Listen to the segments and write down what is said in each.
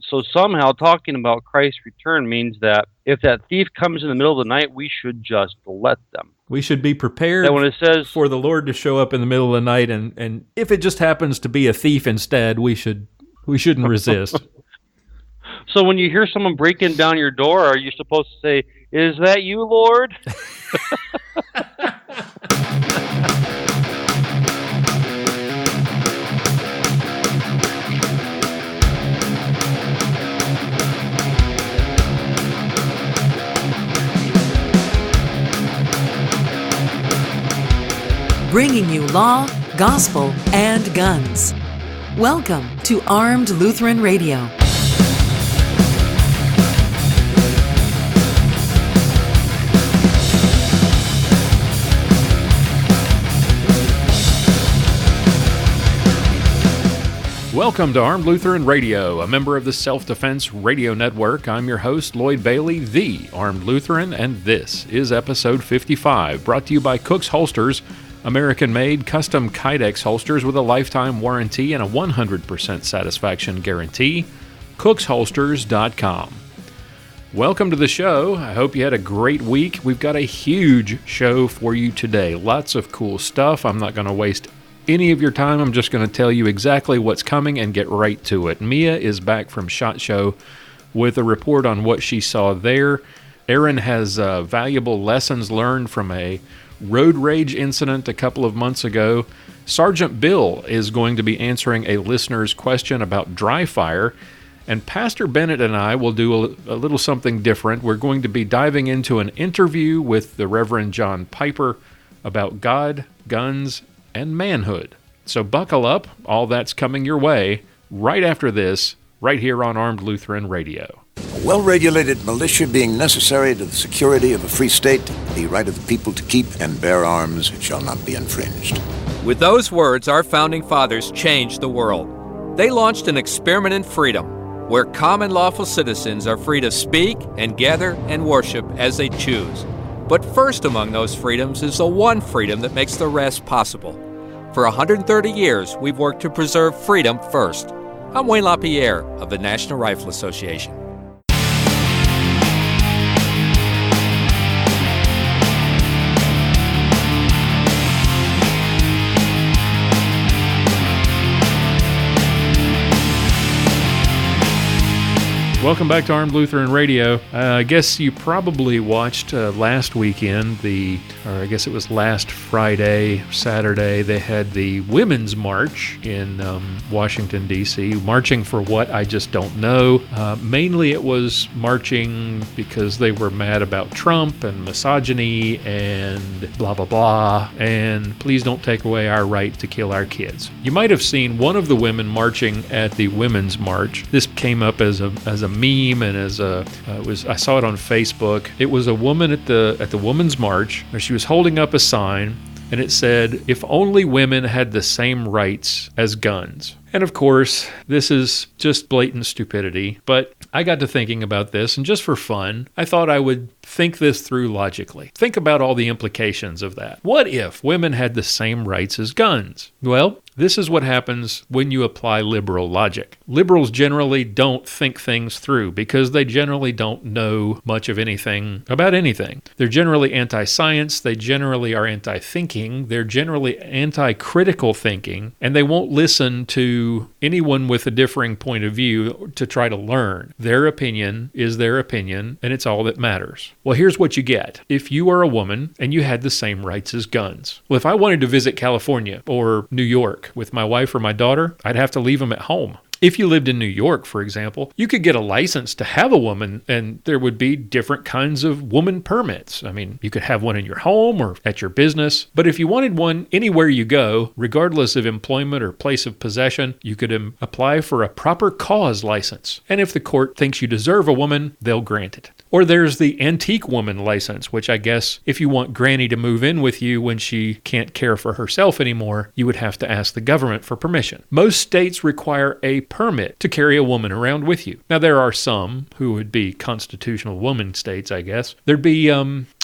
So somehow talking about Christ's return means that if that thief comes in the middle of the night, we should just let them. We should be prepared that when it says, for the Lord to show up in the middle of the night, and if it just happens to be a thief instead, we shouldn't resist. So when you hear someone breaking down your door, are you supposed to say, "Is that you, Lord?" Bringing you law, gospel, and guns. Welcome to Armed Lutheran Radio. Welcome to Armed Lutheran Radio, a member of the Self-Defense Radio Network. I'm your host, Lloyd Bailey, the Armed Lutheran, and this is episode 55, brought to you by Cook's Holsters, American-made custom Kydex holsters with a lifetime warranty and a 100% satisfaction guarantee. CooksHolsters.com. Welcome to the show. I hope you had a great week. We've got a huge show for you today. Lots of cool stuff. I'm not going to waste any of your time. I'm just going to tell you exactly what's coming and get right to it. Mia is back from SHOT Show with a report on what she saw there. Aaron has valuable lessons learned from a road rage incident a couple of months ago. Sergeant Bill is going to be answering a listener's question about dry fire. And Pastor Bennett and I will do a little something different. We're going to be diving into an interview with the Reverend John Piper about God, guns, and manhood. So buckle up. All that's coming your way right after this, right here on Armed Lutheran Radio. A well-regulated militia being necessary to the security of a free state, the right of the people to keep and bear arms shall not be infringed. With those words, our founding fathers changed the world. They launched an experiment in freedom, where common lawful citizens are free to speak and gather and worship as they choose. But first among those freedoms is the one freedom that makes the rest possible. For 130 years, we've worked to preserve freedom first. I'm Wayne LaPierre of the National Rifle Association. Welcome back to Armed Lutheran Radio. I guess you probably watched last weekend, or I guess it was last Friday, Saturday, they had the Women's March in Washington, D.C. Marching for what, I just don't know. Mainly it was marching because they were mad about Trump and misogyny and blah, blah, blah, and please don't take away our right to kill our kids. You might have seen one of the women marching at the Women's March. This came up as a meme and I saw it on Facebook. It was a woman at the Women's March where she was holding up a sign and it said, "If only women had the same rights as guns." And of course, this is just blatant stupidity, but I got to thinking about this, and just for fun, I thought I would think this through logically. Think about all the implications of that. What if women had the same rights as guns? Well, this is what happens when you apply liberal logic. Liberals generally don't think things through because they generally don't know much of anything about anything. They're generally anti-science, they generally are anti-thinking, they're generally anti-critical thinking, and they won't listen to anyone with a differing point of view to try to learn. Their opinion is their opinion, and it's all that matters. Well, here's what you get. If you are a woman and you had the same rights as guns. Well, if I wanted to visit California or New York with my wife or my daughter, I'd have to leave them at home. If you lived in New York, for example, you could get a license to have a woman, and there would be different kinds of woman permits. I mean, you could have one in your home or at your business, but if you wanted one anywhere you go, regardless of employment or place of possession, you could apply for a proper cause license. And if the court thinks you deserve a woman, they'll grant it. Or there's the antique woman license, which I guess if you want Granny to move in with you when she can't care for herself anymore, you would have to ask the government for permission. Most states require a permit to carry a woman around with you. Now, there are some who would be constitutional woman states, I guess. There'd be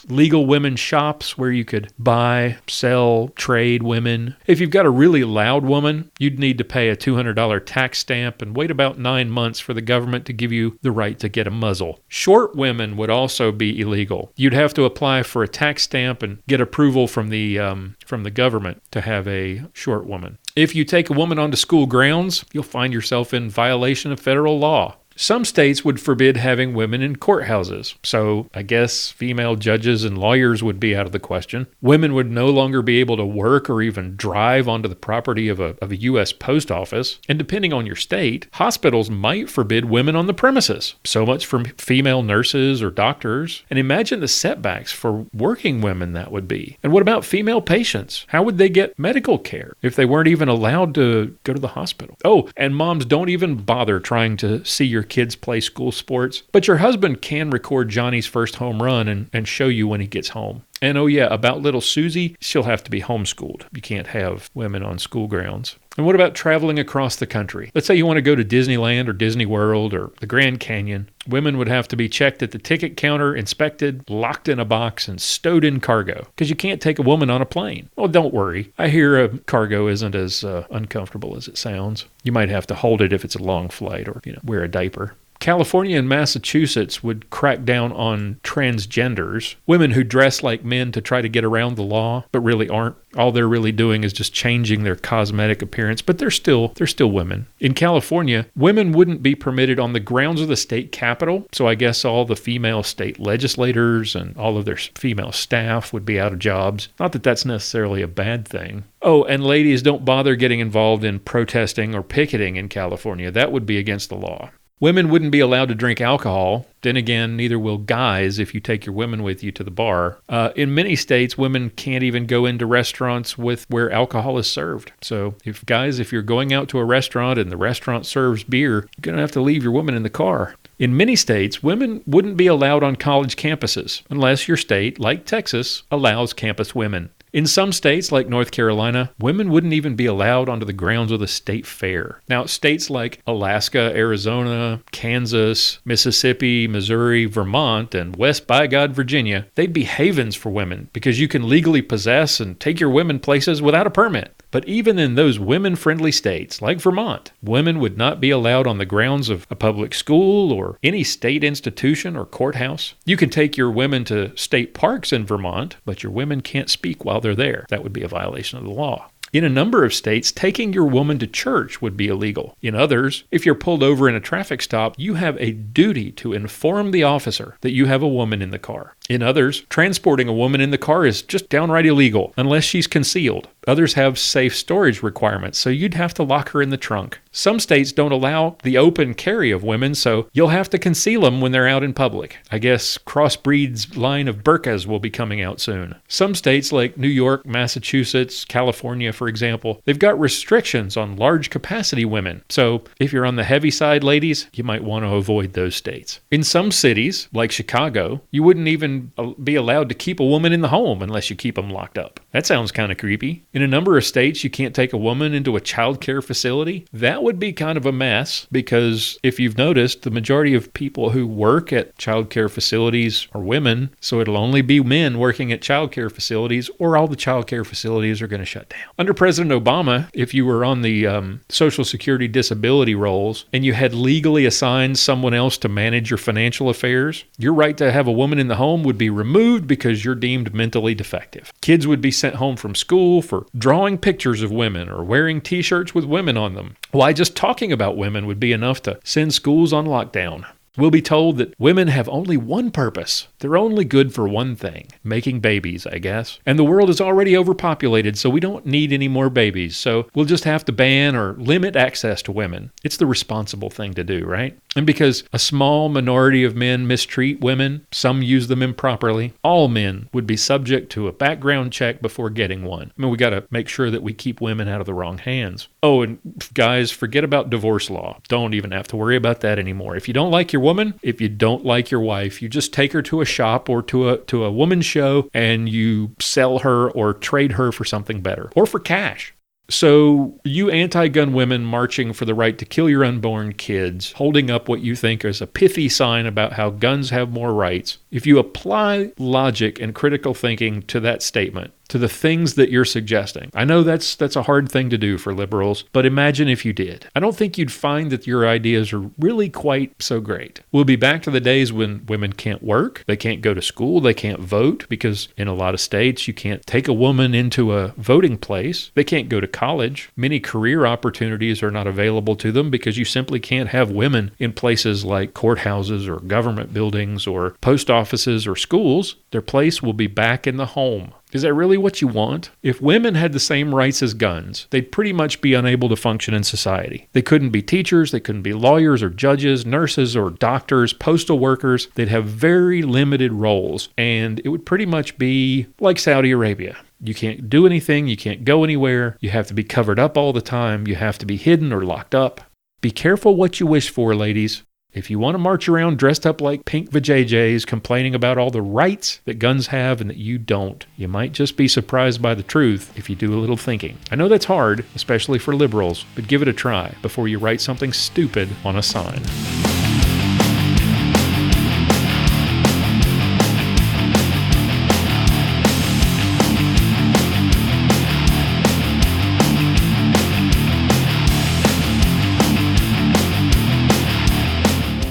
legal women's shops where you could buy, sell, trade women. If you've got a really loud woman, you'd need to pay a $200 tax stamp and wait about 9 months for the government to give you the right to get a muzzle. Short women would also be illegal. You'd have to apply for a tax stamp and get approval from the government to have a short woman. If you take a woman onto school grounds, you'll find yourself in violation of federal law. Some states would forbid having women in courthouses, so I guess female judges and lawyers would be out of the question. Women would no longer be able to work or even drive onto the property of a U.S. post office, and depending on your state, hospitals might forbid women on the premises. So much for female nurses or doctors, and imagine the setbacks for working women that would be. And what about female patients? How would they get medical care if they weren't even allowed to go to the hospital? Oh, and moms, don't even bother trying to see your kids play school sports, but your husband can record Johnny's first home run and show you when he gets home. And oh yeah, about little Susie, she'll have to be homeschooled. You can't have women on school grounds. And what about traveling across the country? Let's say you want to go to Disneyland or Disney World or the Grand Canyon. Women would have to be checked at the ticket counter, inspected, locked in a box, and stowed in cargo, because you can't take a woman on a plane. Well, don't worry. I hear a cargo isn't as uncomfortable as it sounds. You might have to hold it if it's a long flight or, wear a diaper. California and Massachusetts would crack down on transgenders, women who dress like men to try to get around the law, but really aren't. All they're really doing is just changing their cosmetic appearance, but they're still women. In California, women wouldn't be permitted on the grounds of the state capitol, so I guess all the female state legislators and all of their female staff would be out of jobs. Not that that's necessarily a bad thing. Oh, and ladies, don't bother getting involved in protesting or picketing in California. That would be against the law. Women wouldn't be allowed to drink alcohol. Then again, neither will guys if you take your women with you to the bar. In many states, women can't even go into restaurants where alcohol is served. So if you're going out to a restaurant and the restaurant serves beer, you're going to have to leave your woman in the car. In many states, women wouldn't be allowed on college campuses unless your state, like Texas, allows campus women. In some states, like North Carolina, women wouldn't even be allowed onto the grounds of the state fair. Now, states like Alaska, Arizona, Kansas, Mississippi, Missouri, Vermont, and West by God, Virginia, they'd be havens for women because you can legally possess and take your women places without a permit. But even in those women-friendly states, like Vermont, women would not be allowed on the grounds of a public school or any state institution or courthouse. You can take your women to state parks in Vermont, but your women can't speak while they're there. That would be a violation of the law. In a number of states, taking your woman to church would be illegal. In others, if you're pulled over in a traffic stop, you have a duty to inform the officer that you have a woman in the car. In others, transporting a woman in the car is just downright illegal, unless she's concealed. Others have safe storage requirements, so you'd have to lock her in the trunk. Some states don't allow the open carry of women, so you'll have to conceal them when they're out in public. I guess Crossbreed's line of burqas will be coming out soon. Some states like New York, Massachusetts, California, for example, they've got restrictions on large capacity women. So if you're on the heavy side, ladies, you might want to avoid those states. In some cities, like Chicago, you wouldn't even be allowed to keep a woman in the home unless you keep them locked up. That sounds kind of creepy. In a number of states, you can't take a woman into a child care facility. That would be kind of a mess because if you've noticed, the majority of people who work at child care facilities are women, so it'll only be men working at child care facilities or all the child care facilities are going to shut down. Under President Obama, if you were on the Social Security disability rolls and you had legally assigned someone else to manage your financial affairs, your right to have a woman in the home would be removed because you're deemed mentally defective. Kids would be sent home from school for drawing pictures of women or wearing t-shirts with women on them. Why, just talking about women would be enough to send schools on lockdown. We'll be told that women have only one purpose. They're only good for one thing, making babies, I guess. And the world is already overpopulated, so we don't need any more babies. So we'll just have to ban or limit access to women. It's the responsible thing to do, right? And because a small minority of men mistreat women, some use them improperly, all men would be subject to a background check before getting one. I mean, we got to make sure that we keep women out of the wrong hands. Oh, and guys, forget about divorce law. Don't even have to worry about that anymore. If you don't like your woman, if you don't like your wife, you just take her to a shop or to a woman's show and you sell her or trade her for something better or for cash. So, you anti-gun women marching for the right to kill your unborn kids, holding up what you think is a pithy sign about how guns have more rights, if you apply logic and critical thinking to that statement, to the things that you're suggesting. I know that's a hard thing to do for liberals, but imagine if you did. I don't think you'd find that your ideas are really quite so great. We'll be back to the days when women can't work, they can't go to school, they can't vote, because in a lot of states you can't take a woman into a voting place. They can't go to college. Many career opportunities are not available to them because you simply can't have women in places like courthouses or government buildings or post offices or schools. Their place will be back in the home. Is that really what you want? If women had the same rights as guns, they'd pretty much be unable to function in society. They couldn't be teachers, they couldn't be lawyers or judges, nurses or doctors, postal workers. They'd have very limited roles, and it would pretty much be like Saudi Arabia. You can't do anything, you can't go anywhere, you have to be covered up all the time, you have to be hidden or locked up. Be careful what you wish for, ladies. If you want to march around dressed up like pink vajayjays complaining about all the rights that guns have and that you don't, you might just be surprised by the truth if you do a little thinking. I know that's hard, especially for liberals, but give it a try before you write something stupid on a sign.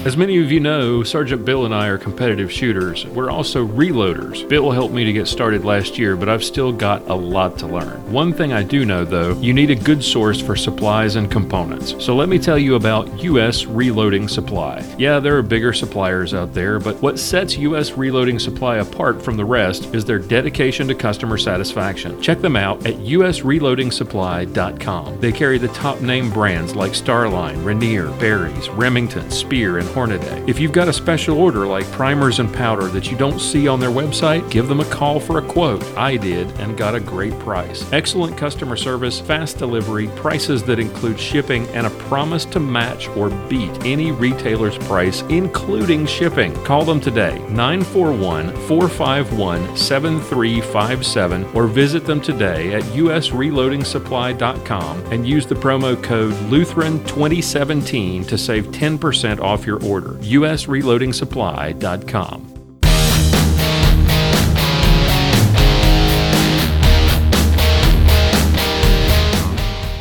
As many of you know, Sergeant Bill and I are competitive shooters. We're also reloaders. Bill helped me to get started last year, but I've still got a lot to learn. One thing I do know, though, you need a good source for supplies and components. So let me tell you about U.S. Reloading Supply. Yeah, there are bigger suppliers out there, but what sets U.S. Reloading Supply apart from the rest is their dedication to customer satisfaction. Check them out at usreloadingsupply.com. They carry the top name brands like Starline, Rainier, Barry's, Remington, Spear, and Hornady. If you've got a special order like primers and powder that you don't see on their website, give them a call for a quote. I did and got a great price. Excellent customer service, fast delivery, prices that include shipping, and a promise to match or beat any retailer's price, including shipping. Call them today, 941-451-7357, or visit them today at usreloadingsupply.com and use the promo code Lutheran2017 to save 10% off your order. usreloadingsupply.com.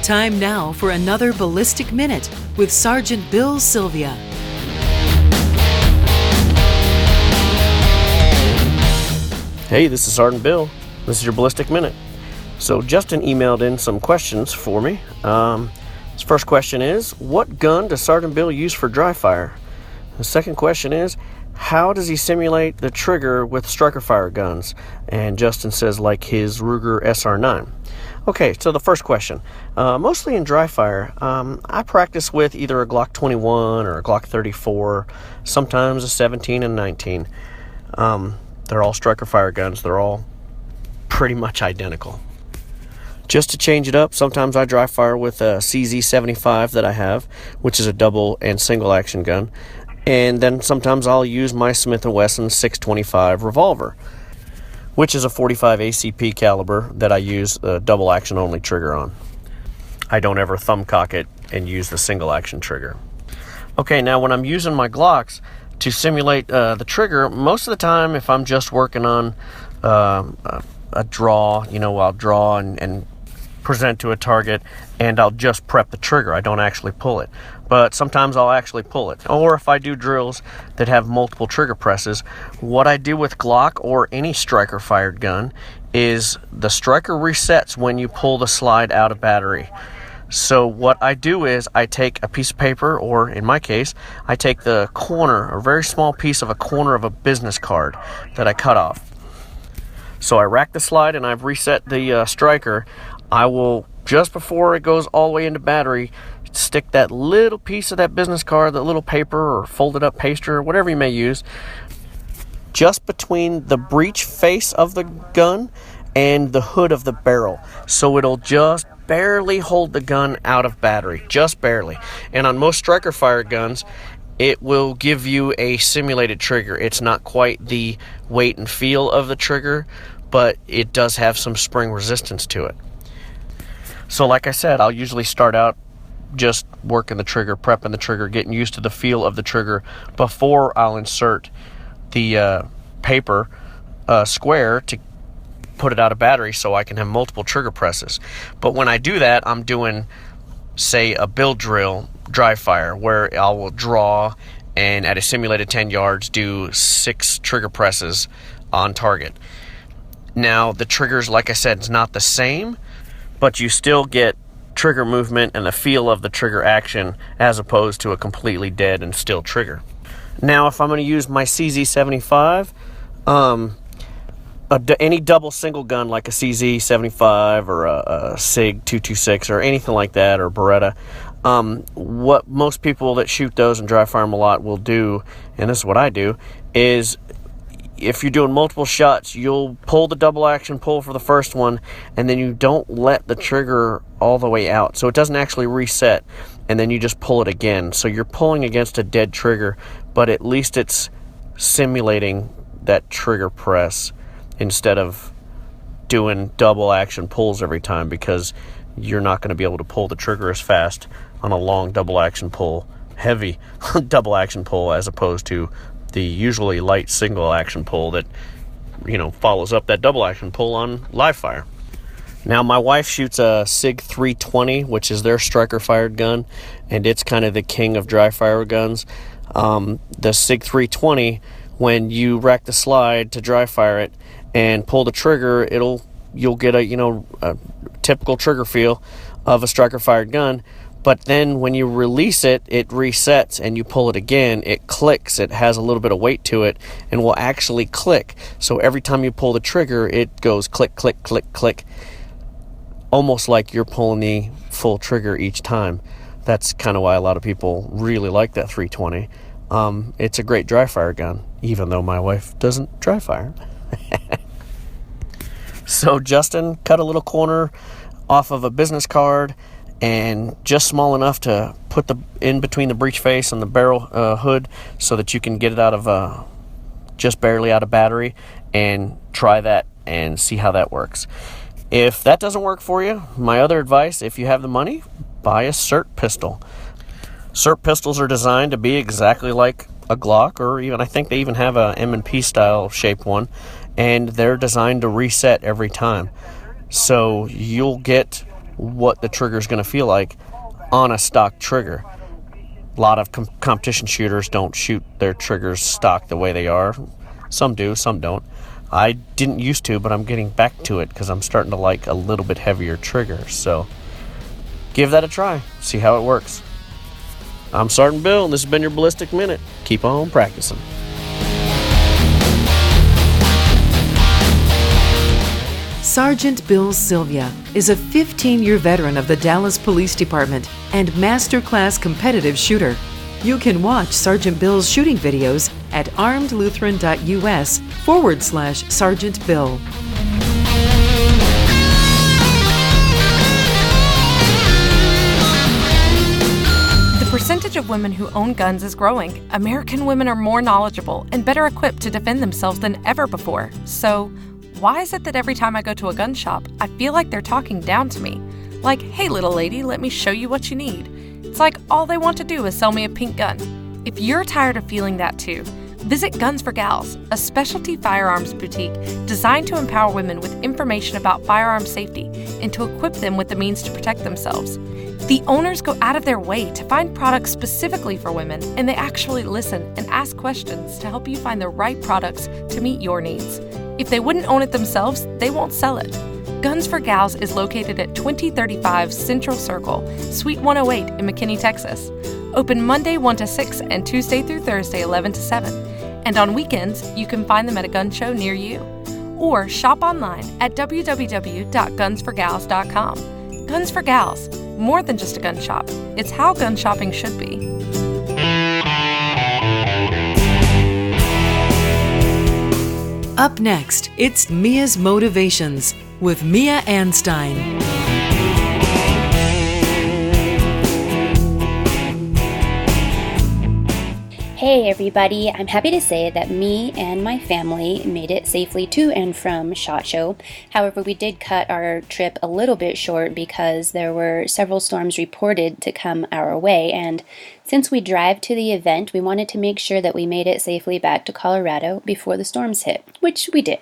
Time now for another Ballistic Minute with Sergeant Bill Silvia. Hey, this is Sergeant Bill. This is your Ballistic Minute. So Justin emailed in some questions for me. His first question is, what gun does Sergeant Bill use for dry fire? The second question is, how does he simulate the trigger with striker fire guns? And Justin says like his Ruger SR9. Okay, so the first question. Mostly in dry fire, I practice with either a Glock 21 or a Glock 34, sometimes a 17 and 19. They're all striker fire guns. They're all pretty much identical. Just to change it up, sometimes I dry fire with a CZ75 that I have, which is a double and single action gun. And then sometimes I'll use my Smith & Wesson 625 revolver, which is a 45 ACP caliber that I use a double action only trigger on. I don't ever thumb cock it and use the single action trigger. Okay, now when I'm using my Glocks to simulate the trigger, most of the time if I'm just working on a draw, I'll draw and present to a target, and I'll just prep the trigger. I don't actually pull it. But sometimes I'll actually pull it. Or if I do drills that have multiple trigger presses, what I do with Glock or any striker fired gun is the striker resets when you pull the slide out of battery. So what I do is I take a piece of paper, or in my case, I take the corner, a very small piece of a corner of a business card that I cut off. So I rack the slide and I've reset the striker. I will, just before it goes all the way into battery, stick that little piece of that business card, that little paper or folded up paster or whatever you may use, just between the breech face of the gun and the hood of the barrel. So it'll just barely hold the gun out of battery, just barely. And on most striker fire guns, it will give you a simulated trigger. It's not quite the weight and feel of the trigger, but it does have some spring resistance to it. So like I said, I'll usually start out just working the trigger, prepping the trigger, getting used to the feel of the trigger before I'll insert the paper square to put it out of battery so I can have multiple trigger presses. But when I do that, I'm doing, say, a bill drill dry fire where I will draw and at a simulated 10 yards do 6 trigger presses on target. Now the triggers, like I said, it's not the same, but you still get trigger movement and the feel of the trigger action as opposed to a completely dead and still trigger. Now if I'm going to use my CZ75, any double single gun like a CZ75 or a SIG 226 or anything like that, or Beretta, what most people that shoot those and dry fire them a lot will do, and this is what I do, is if you're doing multiple shots, you'll pull the double action pull for the first one, and then you don't let the trigger all the way out, so it doesn't actually reset, and then you just pull it again. So you're pulling against a dead trigger, but at least it's simulating that trigger press instead of doing double action pulls every time, because you're not going to be able to pull the trigger as fast on a long double action pull, heavy double action pull, as opposed to the usually light single action pull that, follows up that double action pull on live fire. Now my wife shoots a SIG 320, which is their striker fired gun, and it's kind of the king of dry fire guns. The SIG 320, when you rack the slide to dry fire it and pull the trigger, you'll get a typical trigger feel of a striker fired gun. But then when you release it, it resets, and you pull it again, it clicks. It has a little bit of weight to it and will actually click. So every time you pull the trigger, it goes click, click, click, click, almost like you're pulling the full trigger each time. That's kind of why a lot of people really like that 320. It's a great dry fire gun, even though my wife doesn't dry fire. So Justin cut a little corner off of a business card, and just small enough to put in between the breech face and the barrel hood, so that you can get it out of just barely out of battery, and try that and see how that works. If that doesn't work for you, my other advice, if you have the money, buy a SIRT pistol. SIRT pistols are designed to be exactly like a Glock, or even I think they even have a M&P style shaped one, and they're designed to reset every time. So you'll get what the trigger is going to feel like on a stock trigger. A lot of competition shooters don't shoot their triggers stock the way they are. Some do, some don't. I didn't used to, but I'm getting back to it because I'm starting to like a little bit heavier triggers. So give that a try. See how it works. I'm Sergeant Bill, and this has been your Ballistic Minute. Keep on practicing. Sergeant Bill Silvia is a 15-year veteran of the Dallas Police Department and masterclass competitive shooter. You can watch Sergeant Bill's shooting videos at armedlutheran.us/Sergeant Bill. The percentage of women who own guns is growing. American women are more knowledgeable and better equipped to defend themselves than ever before. So, why is it that every time I go to a gun shop, I feel like they're talking down to me? Like, hey little lady, let me show you what you need. It's like all they want to do is sell me a pink gun. If you're tired of feeling that too, visit Guns for Gals, a specialty firearms boutique designed to empower women with information about firearm safety and to equip them with the means to protect themselves. The owners go out of their way to find products specifically for women, and they actually listen and ask questions to help you find the right products to meet your needs. If they wouldn't own it themselves, they won't sell it. Guns for Gals is located at 2035 Central Circle, Suite 108 in McKinney, Texas. Open Monday 1 to 6 and Tuesday through Thursday 11 to 7. And on weekends, you can find them at a gun show near you. Or shop online at www.gunsforgals.com. Guns for Gals, more than just a gun shop. It's how gun shopping should be. Up next, it's Mia's Motivations with Mia Anstine. Hey everybody, I'm happy to say that me and my family made it safely to and from SHOT Show. However, we did cut our trip a little bit short because there were several storms reported to come our way, and since we drive to the event, we wanted to make sure that we made it safely back to Colorado before the storms hit, which we did.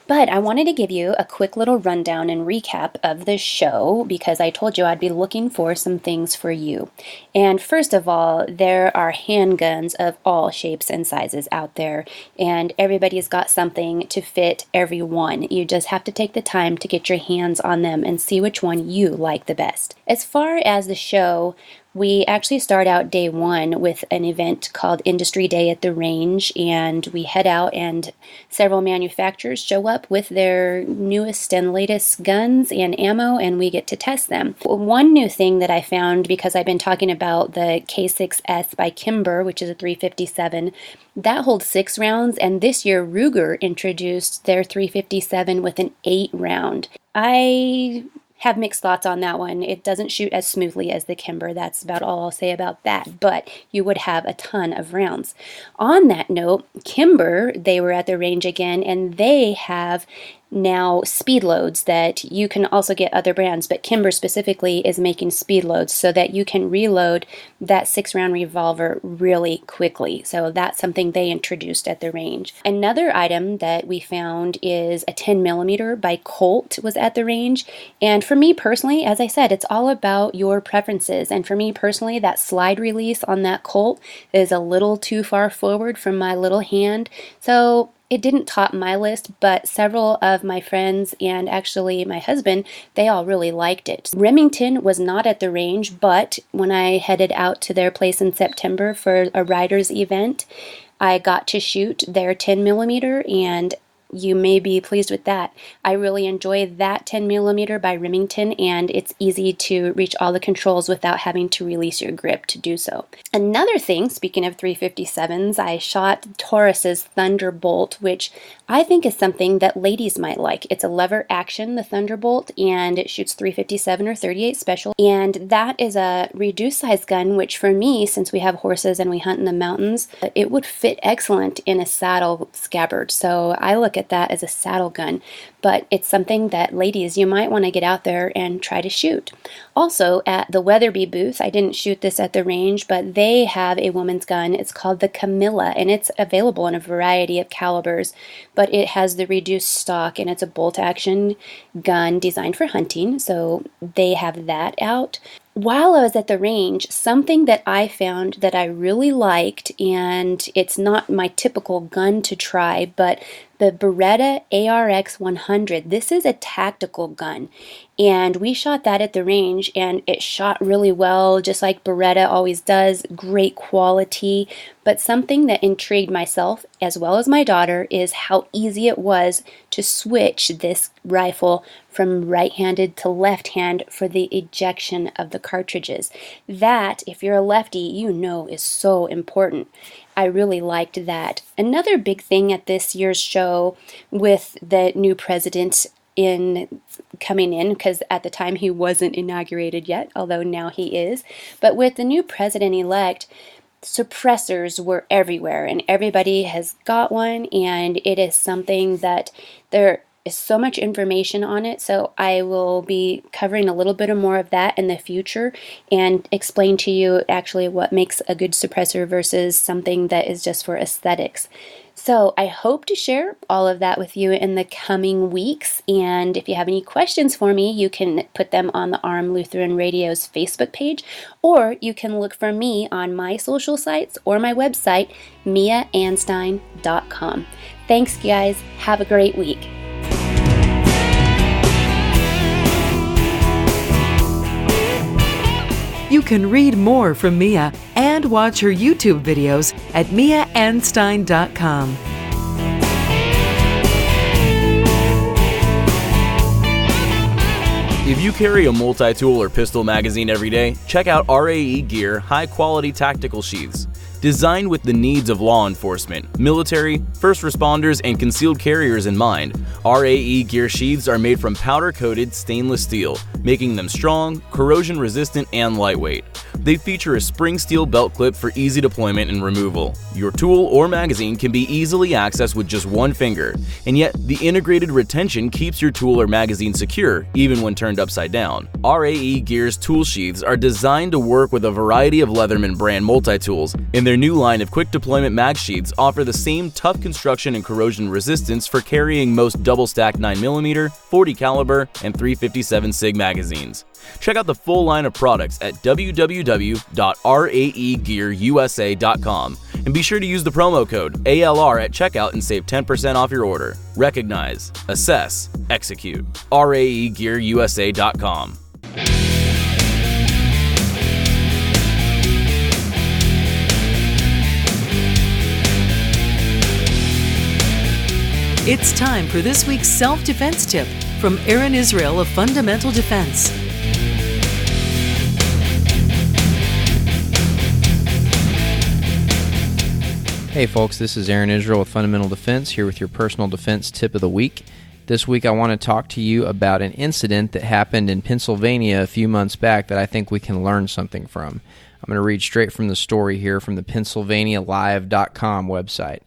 But I wanted to give you a quick little rundown and recap of the show because I told you I'd be looking for some things for you. And first of all, there are handguns of all shapes and sizes out there, and everybody's got something to fit everyone. You just have to take the time to get your hands on them and see which one you like the best. As far as the show, we actually start out day one with an event called Industry Day at the Range, and we head out and several manufacturers show up with their newest and latest guns and ammo, and we get to test them. One new thing that I found, because I've been talking about the K6S by Kimber, which is a 357, that holds 6 rounds, and this year Ruger introduced their 357 with an 8 round. I have mixed thoughts on that one. It doesn't shoot as smoothly as the Kimber. That's about all I'll say about that, but you would have a ton of rounds. On that note, Kimber, they were at the range again, and they have now speed loads that you can also get other brands, but Kimber specifically is making speed loads so that you can reload that 6-round revolver really quickly. So that's something they introduced at the range. Another item that we found is a 10mm by Colt was at the range. And for me personally, as I said, it's all about your preferences. And for me personally, that slide release on that Colt is a little too far forward from my little hand. So it didn't top my list, but several of my friends and actually my husband, they all really liked it. Remington was not at the range, but when I headed out to their place in September for a riders event, I got to shoot their 10mm, and you may be pleased with that. I really enjoy that 10mm by Remington, and it's easy to reach all the controls without having to release your grip to do so. Another thing, speaking of 357s, I shot Taurus's Thunderbolt, which I think is something that ladies might like. It's a lever action, the Thunderbolt, and it shoots 357 or 38 special, and that is a reduced size gun, which for me, since we have horses and we hunt in the mountains, it would fit excellent in a saddle scabbard. So I look at that as a saddle gun, but it's something that ladies, you might want to get out there and try to shoot. Also, at the Weatherby booth, I didn't shoot this at the range, but they have a woman's gun. It's called the Camilla, and it's available in a variety of calibers, but it has the reduced stock, and it's a bolt action gun designed for hunting, so they have that out. While I was at the range, something that I found that I really liked, and it's not my typical gun to try, but the Beretta ARX 100. This is a tactical gun, and we shot that at the range, and it shot really well, just like Beretta always does, great quality. But something that intrigued myself as well as my daughter is how easy it was to switch this rifle from right-handed to left-hand for the ejection of the cartridges. That, if you're a lefty, you know is so important. I really liked that. Another big thing at this year's show with the new president coming in, because at the time he wasn't inaugurated yet, although now he is, but with the new president-elect, suppressors were everywhere, and everybody has got one, and it is something that there is so much information on it, so I will be covering a little bit more of that in the future and explain to you actually what makes a good suppressor versus something that is just for aesthetics. So I hope to share all of that with you in the coming weeks, and if you have any questions for me, you can put them on the Armed Lutheran Radio's Facebook page, or you can look for me on my social sites or my website, miaanstine.com. Thanks, guys. Have a great week. You can read more from Mia and watch her YouTube videos at miaanstine.com. If you carry a multi-tool or pistol magazine every day, check out RAE Gear high-quality tactical sheaths. Designed with the needs of law enforcement, military, first responders, and concealed carriers in mind, RAE gear sheaths are made from powder-coated stainless steel, making them strong, corrosion-resistant, and lightweight. They feature a spring steel belt clip for easy deployment and removal. Your tool or magazine can be easily accessed with just one finger, and yet the integrated retention keeps your tool or magazine secure even when turned upside down. RAE Gear's tool sheaths are designed to work with a variety of Leatherman brand multi-tools, and their new line of quick deployment mag sheaths offer the same tough construction and corrosion resistance for carrying most double-stacked 9mm, 40 caliber, and 357 SIG magazines. Check out the full line of products at www.raegearusa.com and be sure to use the promo code ALR at checkout and save 10% off your order. Recognize, assess, execute. raegearusa.com. It's time for this week's self-defense tip from Aaron Israel of Fundamental Defense. Hey folks, this is Aaron Israel with Fundamental Defense here with your personal defense tip of the week. This week I want to talk to you about an incident that happened in Pennsylvania a few months back that I think we can learn something from. I'm going to read straight from the story here from the PennsylvaniaLive.com website.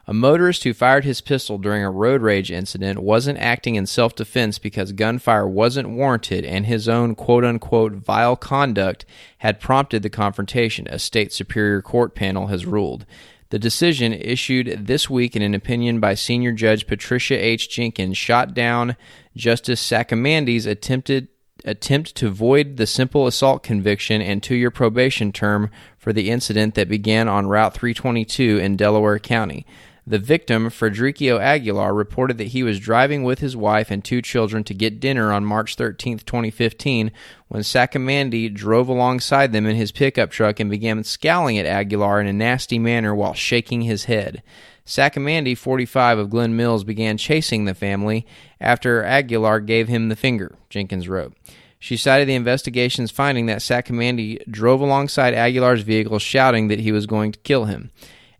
A motorist who fired his pistol during a road rage incident wasn't acting in self-defense because gunfire wasn't warranted and his own quote-unquote vile conduct had prompted the confrontation, a state superior court panel has ruled. The decision, issued this week in an opinion by Senior Judge Patricia H. Jenkins, shot down Justice Saccomandi's attempt to void the simple assault conviction and 2-year probation term for the incident that began on Route 322 in Delaware County. The victim, Frederico Aguilar, reported that he was driving with his wife and 2 children to get dinner on March 13, 2015, when Saccomandi drove alongside them in his pickup truck and began scowling at Aguilar in a nasty manner while shaking his head. Saccomandi, 45, of Glen Mills, began chasing the family after Aguilar gave him the finger, Jenkins wrote. She cited the investigation's finding that Saccomandi drove alongside Aguilar's vehicle shouting that he was going to kill him.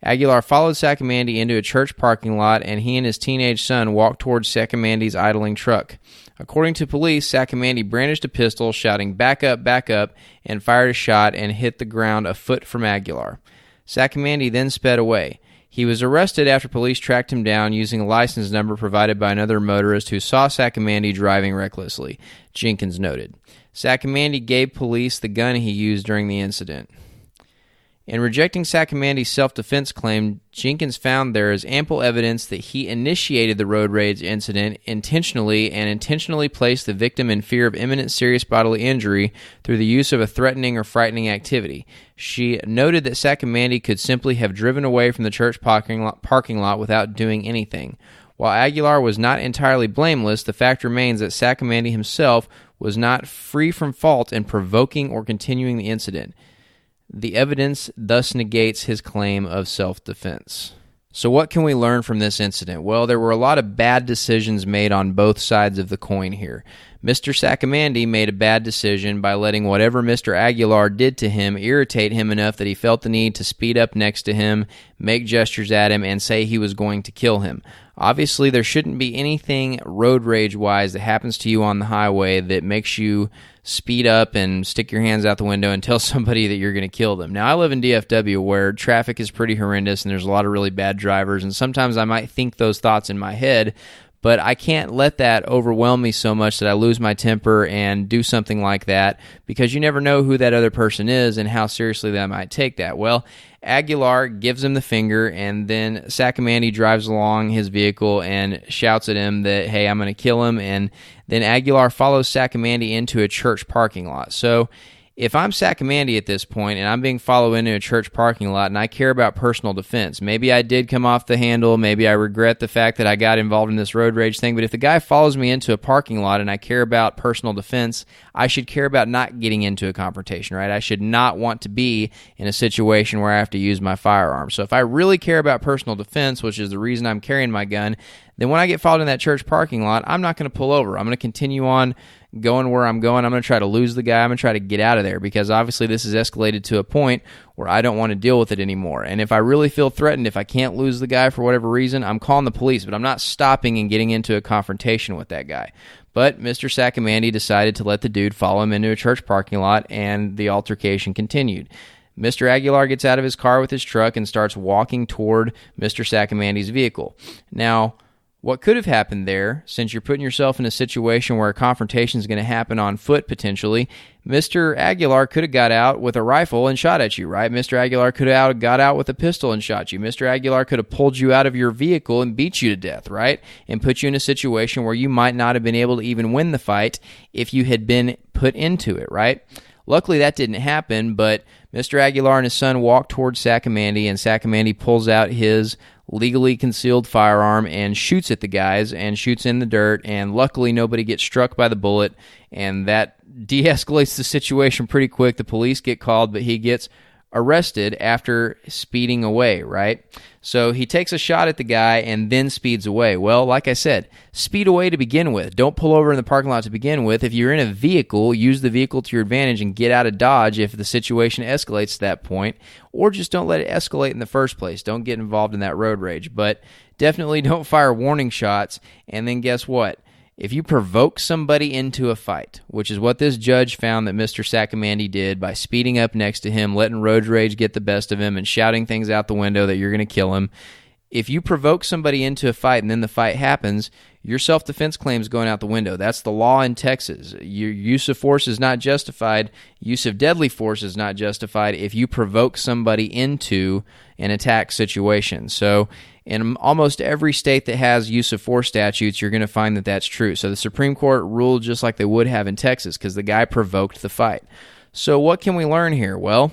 Aguilar followed Saccomandi into a church parking lot, and he and his teenage son walked towards Saccomandi's idling truck. According to police, Saccomandi brandished a pistol, shouting, back up, and fired a shot and hit the ground a foot from Aguilar. Saccomandi then sped away. He was arrested after police tracked him down using a license number provided by another motorist who saw Saccomandi driving recklessly, Jenkins noted. Saccomandi gave police the gun he used during the incident. In rejecting Saccomandi's self-defense claim, Jenkins found there is ample evidence that he initiated the road rage incident intentionally placed the victim in fear of imminent serious bodily injury through the use of a threatening or frightening activity. She noted that Saccomandi could simply have driven away from the church parking lot without doing anything. While Aguilar was not entirely blameless, the fact remains that Saccomandi himself was not free from fault in provoking or continuing the incident. The evidence thus negates his claim of self-defense. So what can we learn from this incident? Well, there were a lot of bad decisions made on both sides of the coin here. Mr. Saccomandi made a bad decision by letting whatever Mr. Aguilar did to him irritate him enough that he felt the need to speed up next to him, make gestures at him, and say he was going to kill him. Obviously, there shouldn't be anything road rage-wise that happens to you on the highway that makes you speed up and stick your hands out the window and tell somebody that you're going to kill them. Now, I live in DFW where traffic is pretty horrendous and there's a lot of really bad drivers, and sometimes I might think those thoughts in my head, but I can't let that overwhelm me so much that I lose my temper and do something like that, because you never know who that other person is and how seriously they might take that. Well, Aguilar gives him the finger, and then Saccomandi drives along his vehicle and shouts at him that, hey, I'm going to kill him, and then Aguilar follows Saccomandi into a church parking lot. So if I'm Saccomandi at this point and I'm being followed into a church parking lot and I care about personal defense, maybe I did come off the handle, maybe I regret the fact that I got involved in this road rage thing, but if the guy follows me into a parking lot and I care about personal defense, I should care about not getting into a confrontation, right? I should not want to be in a situation where I have to use my firearm. So if I really care about personal defense, which is the reason I'm carrying my gun, then when I get followed in that church parking lot, I'm not going to pull over. I'm going to continue on going where I'm going. I'm going to try to lose the guy. I'm going to try to get out of there because obviously this has escalated to a point where I don't want to deal with it anymore. And if I really feel threatened, if I can't lose the guy for whatever reason, I'm calling the police, but I'm not stopping and getting into a confrontation with that guy. But Mr. Sacamandi decided to let the dude follow him into a church parking lot, and the altercation continued. Mr. Aguilar gets out of his car with his truck and starts walking toward Mr. Sacamandi's vehicle. Now, what could have happened there, since you're putting yourself in a situation where a confrontation is going to happen on foot potentially, Mr. Aguilar could have got out with a rifle and shot at you, right? Mr. Aguilar could have got out with a pistol and shot you. Mr. Aguilar could have pulled you out of your vehicle and beat you to death, right? And put you in a situation where you might not have been able to even win the fight if you had been put into it, right? Luckily, that didn't happen, but Mr. Aguilar and his son walk towards Sacamandi, and Sacamandi pulls out his legally concealed firearm and shoots at the guys and shoots in the dirt, and luckily nobody gets struck by the bullet, and that de-escalates the situation pretty quick. The police get called, but he gets arrested after speeding away, right? So he takes a shot at the guy and then speeds away. Well, like I said, speed away to begin with. Don't pull over in the parking lot to begin with. If you're in a vehicle, use the vehicle to your advantage and get out of Dodge if the situation escalates to that point, or just don't let it escalate in the first place. Don't get involved in that road rage, but definitely don't fire warning shots. And then guess what? If you provoke somebody into a fight, which is what this judge found that Mr. Sacamandi did by speeding up next to him, letting road rage get the best of him, and shouting things out the window that you're going to kill him, if you provoke somebody into a fight and then the fight happens, your self-defense claim is going out the window. That's the law in Texas. Your use of force is not justified. Use of deadly force is not justified if you provoke somebody into an attack situation. So in almost every state that has use of force statutes, you're going to find that that's true. So the Supreme Court ruled just like they would have in Texas because the guy provoked the fight. So what can we learn here? Well,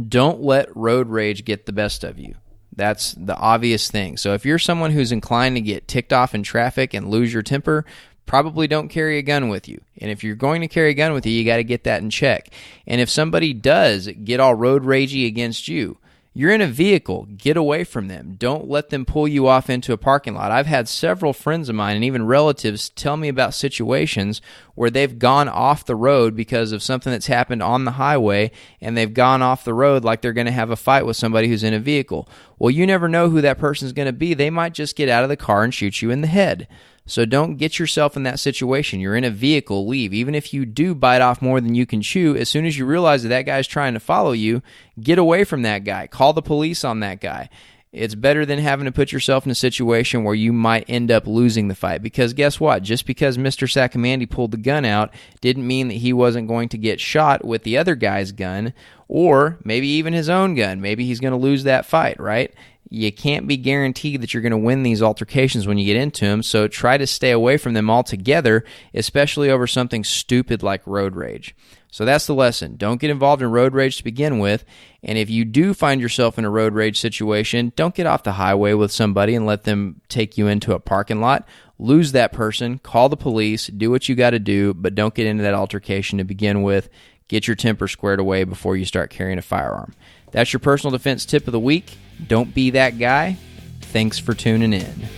don't let road rage get the best of you. That's the obvious thing. So if you're someone who's inclined to get ticked off in traffic and lose your temper, probably don't carry a gun with you. And if you're going to carry a gun with you, you got to get that in check. And if somebody does get all road ragey against you, you're in a vehicle. Get away from them. Don't let them pull you off into a parking lot. I've had several friends of mine and even relatives tell me about situations where they've gone off the road because of something that's happened on the highway, and they've gone off the road like they're going to have a fight with somebody who's in a vehicle. Well, you never know who that person's going to be. They might just get out of the car and shoot you in the head. So don't get yourself in that situation. You're in a vehicle, leave. Even if you do bite off more than you can chew, as soon as you realize that guy's trying to follow you, get away from that guy. Call the police on that guy. It's better than having to put yourself in a situation where you might end up losing the fight. Because guess what? Just because Mr. Sacamandi pulled the gun out didn't mean that he wasn't going to get shot with the other guy's gun, or maybe even his own gun. Maybe he's going to lose that fight, right? You can't be guaranteed that you're going to win these altercations when you get into them, so try to stay away from them altogether, especially over something stupid like road rage. So that's the lesson. Don't get involved in road rage to begin with, and if you do find yourself in a road rage situation, don't get off the highway with somebody and let them take you into a parking lot. Lose that person, call the police, do what you got to do, but don't get into that altercation to begin with. Get your temper squared away before you start carrying a firearm. That's your personal defense tip of the week. Don't be that guy. Thanks for tuning in.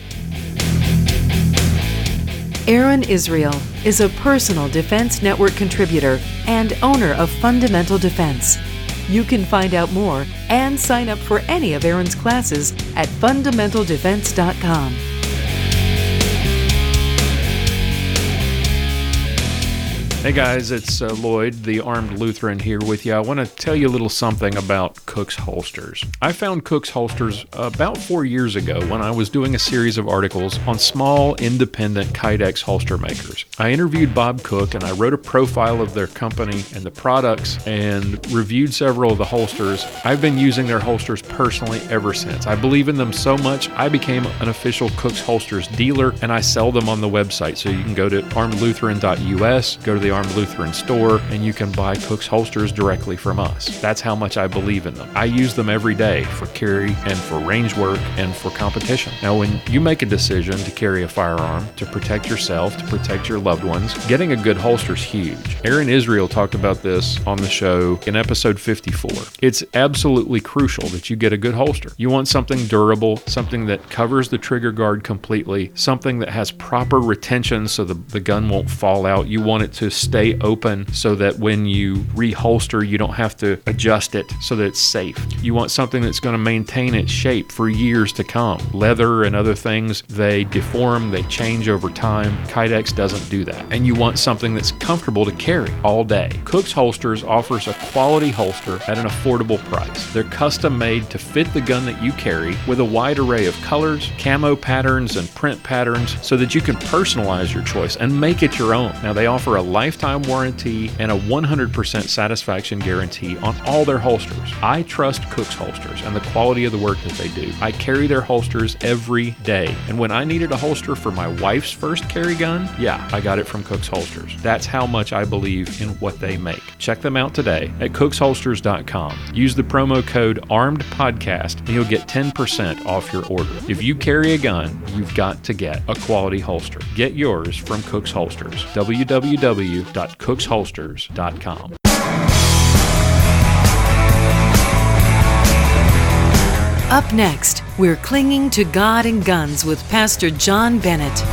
Aaron Israel is a Personal Defense Network contributor and owner of Fundamental Defense. You can find out more and sign up for any of Aaron's classes at fundamentaldefense.com. Hey guys, it's Lloyd, the Armed Lutheran, here with you. I want to tell you a little something about Cook's Holsters. I found Cook's Holsters about 4 years ago when I was doing a series of articles on small, independent Kydex holster makers. I interviewed Bob Cook and I wrote a profile of their company and the products and reviewed several of the holsters. I've been using their holsters personally ever since. I believe in them so much, I became an official Cook's Holsters dealer, and I sell them on the website. So you can go to armedlutheran.us, go to the Armed Lutheran store, and you can buy Cook's holsters directly from us. That's how much I believe in them. I use them every day for carry and for range work and for competition. Now, when you make a decision to carry a firearm, to protect yourself, to protect your loved ones, getting a good holster is huge. Aaron Israel talked about this on the show in episode 54. It's absolutely crucial that you get a good holster. You want something durable, something that covers the trigger guard completely, something that has proper retention so the gun won't fall out. You want it to stay open so that when you reholster, you don't have to adjust it so that it's safe. You want something that's going to maintain its shape for years to come. Leather and other things, they deform, they change over time. Kydex doesn't do that. And you want something that's comfortable to carry all day. Cook's Holsters offers a quality holster at an affordable price. They're custom made to fit the gun that you carry with a wide array of colors, camo patterns, and print patterns so that you can personalize your choice and make it your own. Now, they offer a lifetime warranty and a 100% satisfaction guarantee on all their holsters. I trust Cook's Holsters and the quality of the work that they do. I carry their holsters every day. And when I needed a holster for my wife's first carry gun, I got it from Cook's Holsters. That's how much I believe in what they make. Check them out today at cooksholsters.com. Use the promo code ARMEDPODCAST and you'll get 10% off your order. If you carry a gun, you've got to get a quality holster. Get yours from Cook's Holsters. www.cooksholsters.com. Up next, we're clinging to God and guns with Pastor John Bennett.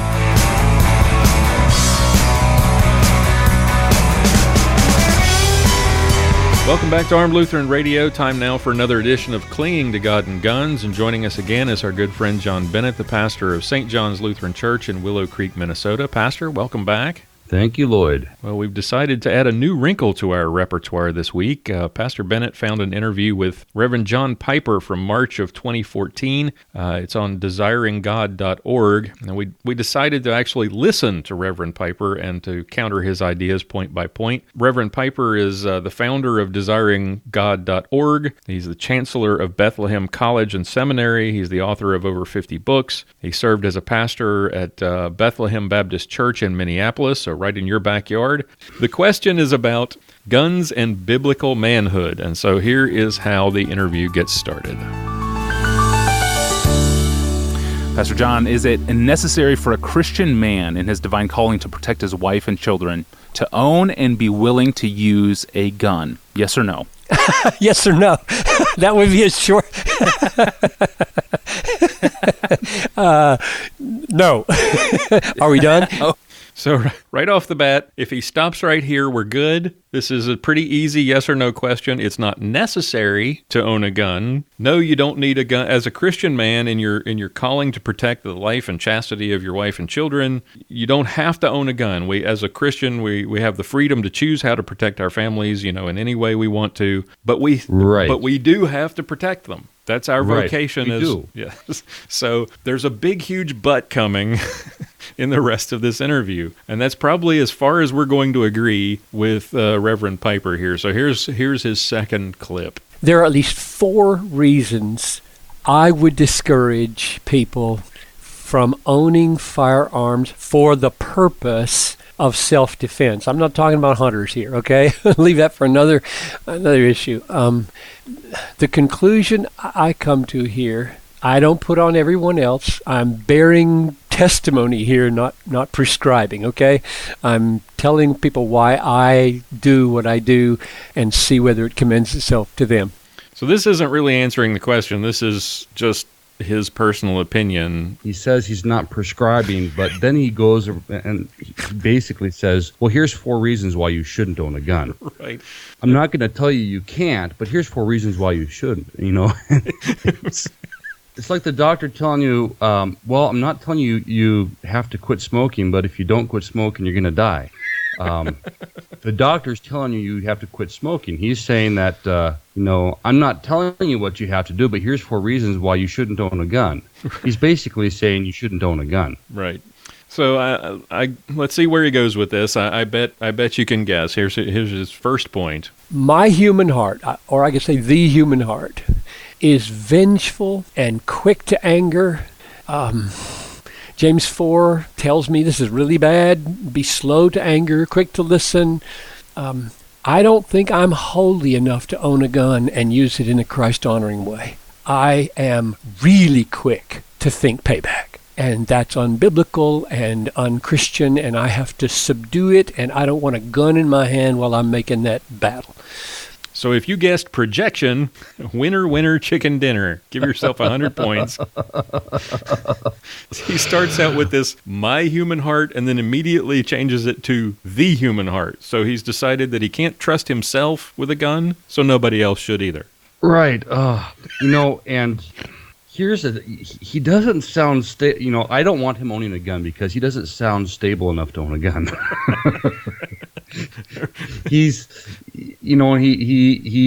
Welcome back to Armed Lutheran Radio. Time now for another edition of Clinging to God and Guns. And joining us again is our good friend John Bennett, the pastor of St. John's Lutheran Church in Willow Creek, Minnesota. Pastor, welcome back. Thank you, Lloyd. Well, we've decided to add a new wrinkle to our repertoire this week. Pastor Bennett found an interview with Reverend John Piper from March of 2014. It's on desiringgod.org. And we decided to actually listen to Reverend Piper and to counter his ideas point by point. Reverend Piper is the founder of desiringgod.org. He's the chancellor of Bethlehem College and Seminary. He's the author of over 50 books. He served as a pastor at Bethlehem Baptist Church in Minneapolis, so right in your backyard. The question is about guns and biblical manhood, and so here is how the interview gets started. Pastor John, is it necessary for a Christian man in his divine calling to protect his wife and children to own and be willing to use a gun? Yes or no? Yes or no? That would be a short... No. Are we done? Oh. So right off the bat, if he stops right here, we're good. This is a pretty easy yes or no question. It's not necessary to own a gun. No, you don't need a gun. As a Christian man in your calling to protect the life and chastity of your wife and children, you don't have to own a gun. As a Christian, we have the freedom to choose how to protect our families, in any way we want to. But we do have to protect them. That's our vocation. We do. Yes. So there's a big, huge but coming in the rest of this interview, and that's probably as far as we're going to agree with Reverend Piper here. So here's his second clip. There are at least 4 reasons I would discourage people from owning firearms for the purpose of self-defense. I'm not talking about hunters here, okay? Leave that for another issue. The conclusion I come to here, I don't put on everyone else. I'm bearing testimony here, not prescribing, okay? I'm telling people why I do what I do and see whether it commends itself to them. So this isn't really answering the question. This is just his personal opinion. He says he's not prescribing, but then he goes and he basically says, well, here's 4 reasons why you shouldn't own a gun. Right. I'm not going to tell you can't, but here's 4 reasons why you shouldn't, It's like the doctor telling you, well, I'm not telling you you have to quit smoking, but if you don't quit smoking, you're going to die. The doctor's telling you have to quit smoking. He's saying that, I'm not telling you what you have to do, but here's 4 reasons why you shouldn't own a gun. He's basically saying you shouldn't own a gun. Right. So let's see where he goes with this. I bet you can guess. Here's his first point. My human heart, or I could say the human heart, is vengeful and quick to anger. James 4 tells me this is really bad. Be slow to anger, quick to listen. I don't think I'm holy enough to own a gun and use it in a Christ-honoring way. I am really quick to think payback. And that's unbiblical and unchristian, and I have to subdue it, and I don't want a gun in my hand while I'm making that battle. So if you guessed projection, winner, winner, chicken dinner. Give yourself 100 points. He starts out with this, my human heart, and then immediately changes it to the human heart. So he's decided that he can't trust himself with a gun, so nobody else should either. Right. And he doesn't sound I don't want him owning a gun because he doesn't sound stable enough to own a gun. He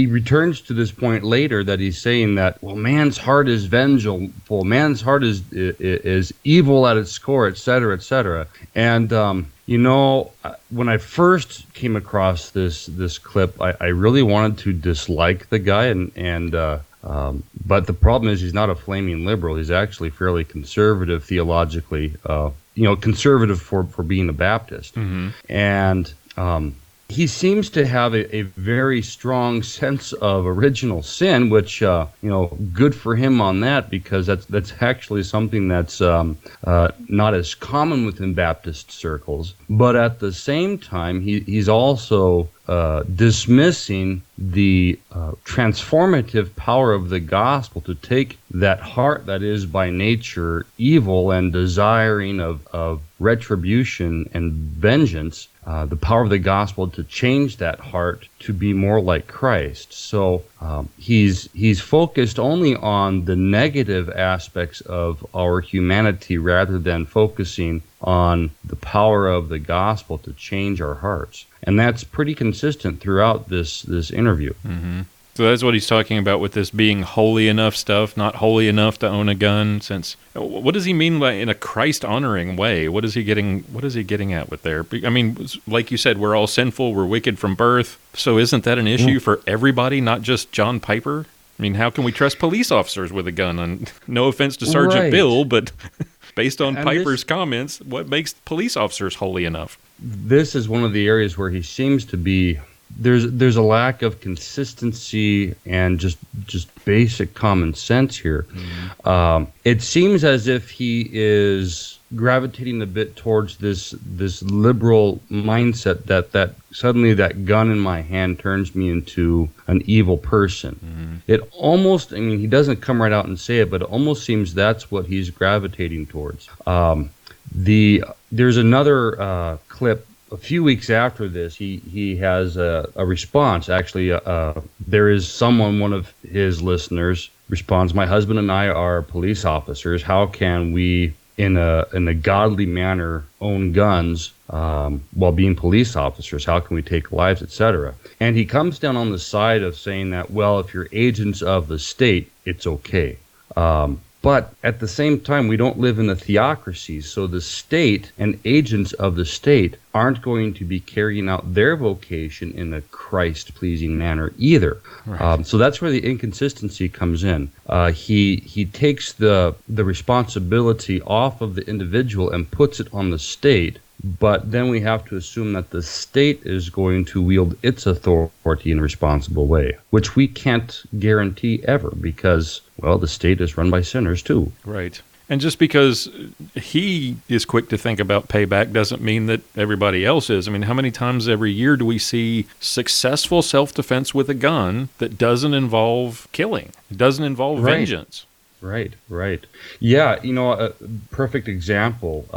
returns to this point later that he's saying that, well, man's heart is vengeful, man's heart is evil at its core, et cetera, et cetera. And when I first came across this clip, I really wanted to dislike the guy, but the problem is he's not a flaming liberal. He's actually fairly conservative theologically, conservative for being a Baptist. Mm-hmm. And he seems to have a very strong sense of original sin, which, good for him on that, because that's actually something that's not as common within Baptist circles. But at the same time, he's also dismissing the transformative power of the gospel to take that heart that is by nature evil and desiring of retribution and vengeance, the power of the gospel to change that heart to be more like Christ. So he's focused only on the negative aspects of our humanity rather than focusing on the power of the gospel to change our hearts. And that's pretty consistent throughout this interview. Mm-hmm. So that's what he's talking about with this being holy enough stuff, not holy enough to own a gun. What does he mean by in a Christ-honoring way? What is he getting at with there? I mean, like you said, we're all sinful, we're wicked from birth. So isn't that an issue for everybody, not just John Piper? I mean, how can we trust police officers with a gun? And no offense to Sergeant Bill, but based on Piper's comments, what makes police officers holy enough? This is one of the areas where he seems to be. There's a lack of consistency and just basic common sense here. Mm-hmm. It seems as if he is gravitating a bit towards this liberal mindset that suddenly that gun in my hand turns me into an evil person. Mm-hmm. It almost, he doesn't come right out and say it, but it almost seems that's what he's gravitating towards. There's another clip. A few weeks after this, he has a response. Actually, there is one of his listeners responds, "My husband and I are police officers. How can we, in a godly manner, own guns while being police officers? How can we take lives, etc.?" And he comes down on the side of saying that, well, if you're agents of the state, it's okay. But at the same time, we don't live in a theocracy, so the state and agents of the state aren't going to be carrying out their vocation in a Christ-pleasing manner either. Right. So that's where the inconsistency comes in. He takes the responsibility off of the individual and puts it on the state, but then we have to assume that the state is going to wield its authority in a responsible way, which we can't guarantee ever because, well, the state is run by sinners too. Right. And just because he is quick to think about payback doesn't mean that everybody else is. I mean, how many times every year do we see successful self-defense with a gun that doesn't involve killing, doesn't involve vengeance? Right. Yeah, a perfect example,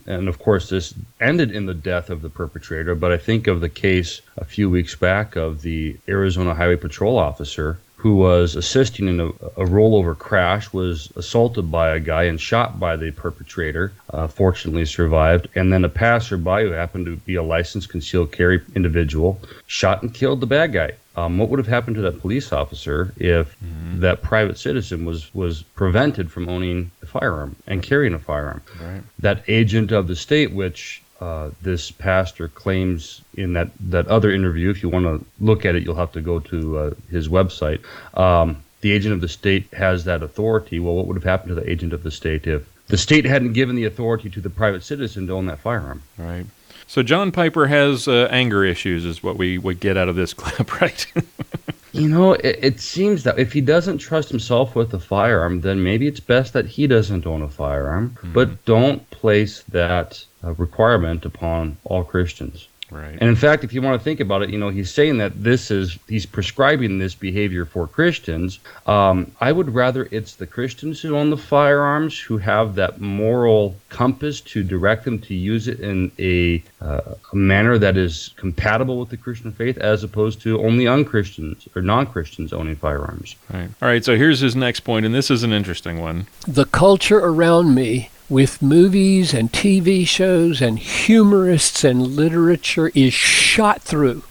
and of course this ended in the death of the perpetrator, but I think of the case a few weeks back of the Arizona Highway Patrol officer who was assisting in a rollover crash, was assaulted by a guy and shot by the perpetrator, fortunately survived, and then a passerby who happened to be a licensed concealed carry individual shot and killed the bad guy. What would have happened to that police officer if that private citizen was prevented from owning a firearm and carrying a firearm? Right. That agent of the state, which this pastor claims in that other interview, if you want to look at it, you'll have to go to his website. The agent of the state has that authority. Well, what would have happened to the agent of the state if the state hadn't given the authority to the private citizen to own that firearm. Right. So John Piper has anger issues, is what we would get out of this clip, right? It seems that if he doesn't trust himself with a firearm, then maybe it's best that he doesn't own a firearm. Mm-hmm. But don't place that requirement upon all Christians. Right. And in fact, if you want to think about it, he's saying that he's prescribing this behavior for Christians. I would rather it's the Christians who own the firearms, who have that moral compass to direct them to use it in a manner that is compatible with the Christian faith, as opposed to only unchristians or non-Christians owning firearms. Right. All right, so here's his next point, and this is an interesting one. The culture around me, with movies and TV shows and humorists and literature, is shot through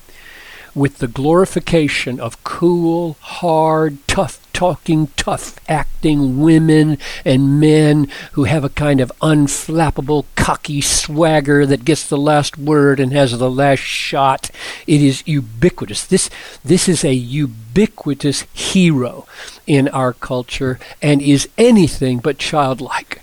with the glorification of cool, hard, tough-talking, tough-acting women and men who have a kind of unflappable, cocky swagger that gets the last word and has the last shot. It is ubiquitous. This is a ubiquitous hero in our culture and is anything but childlike.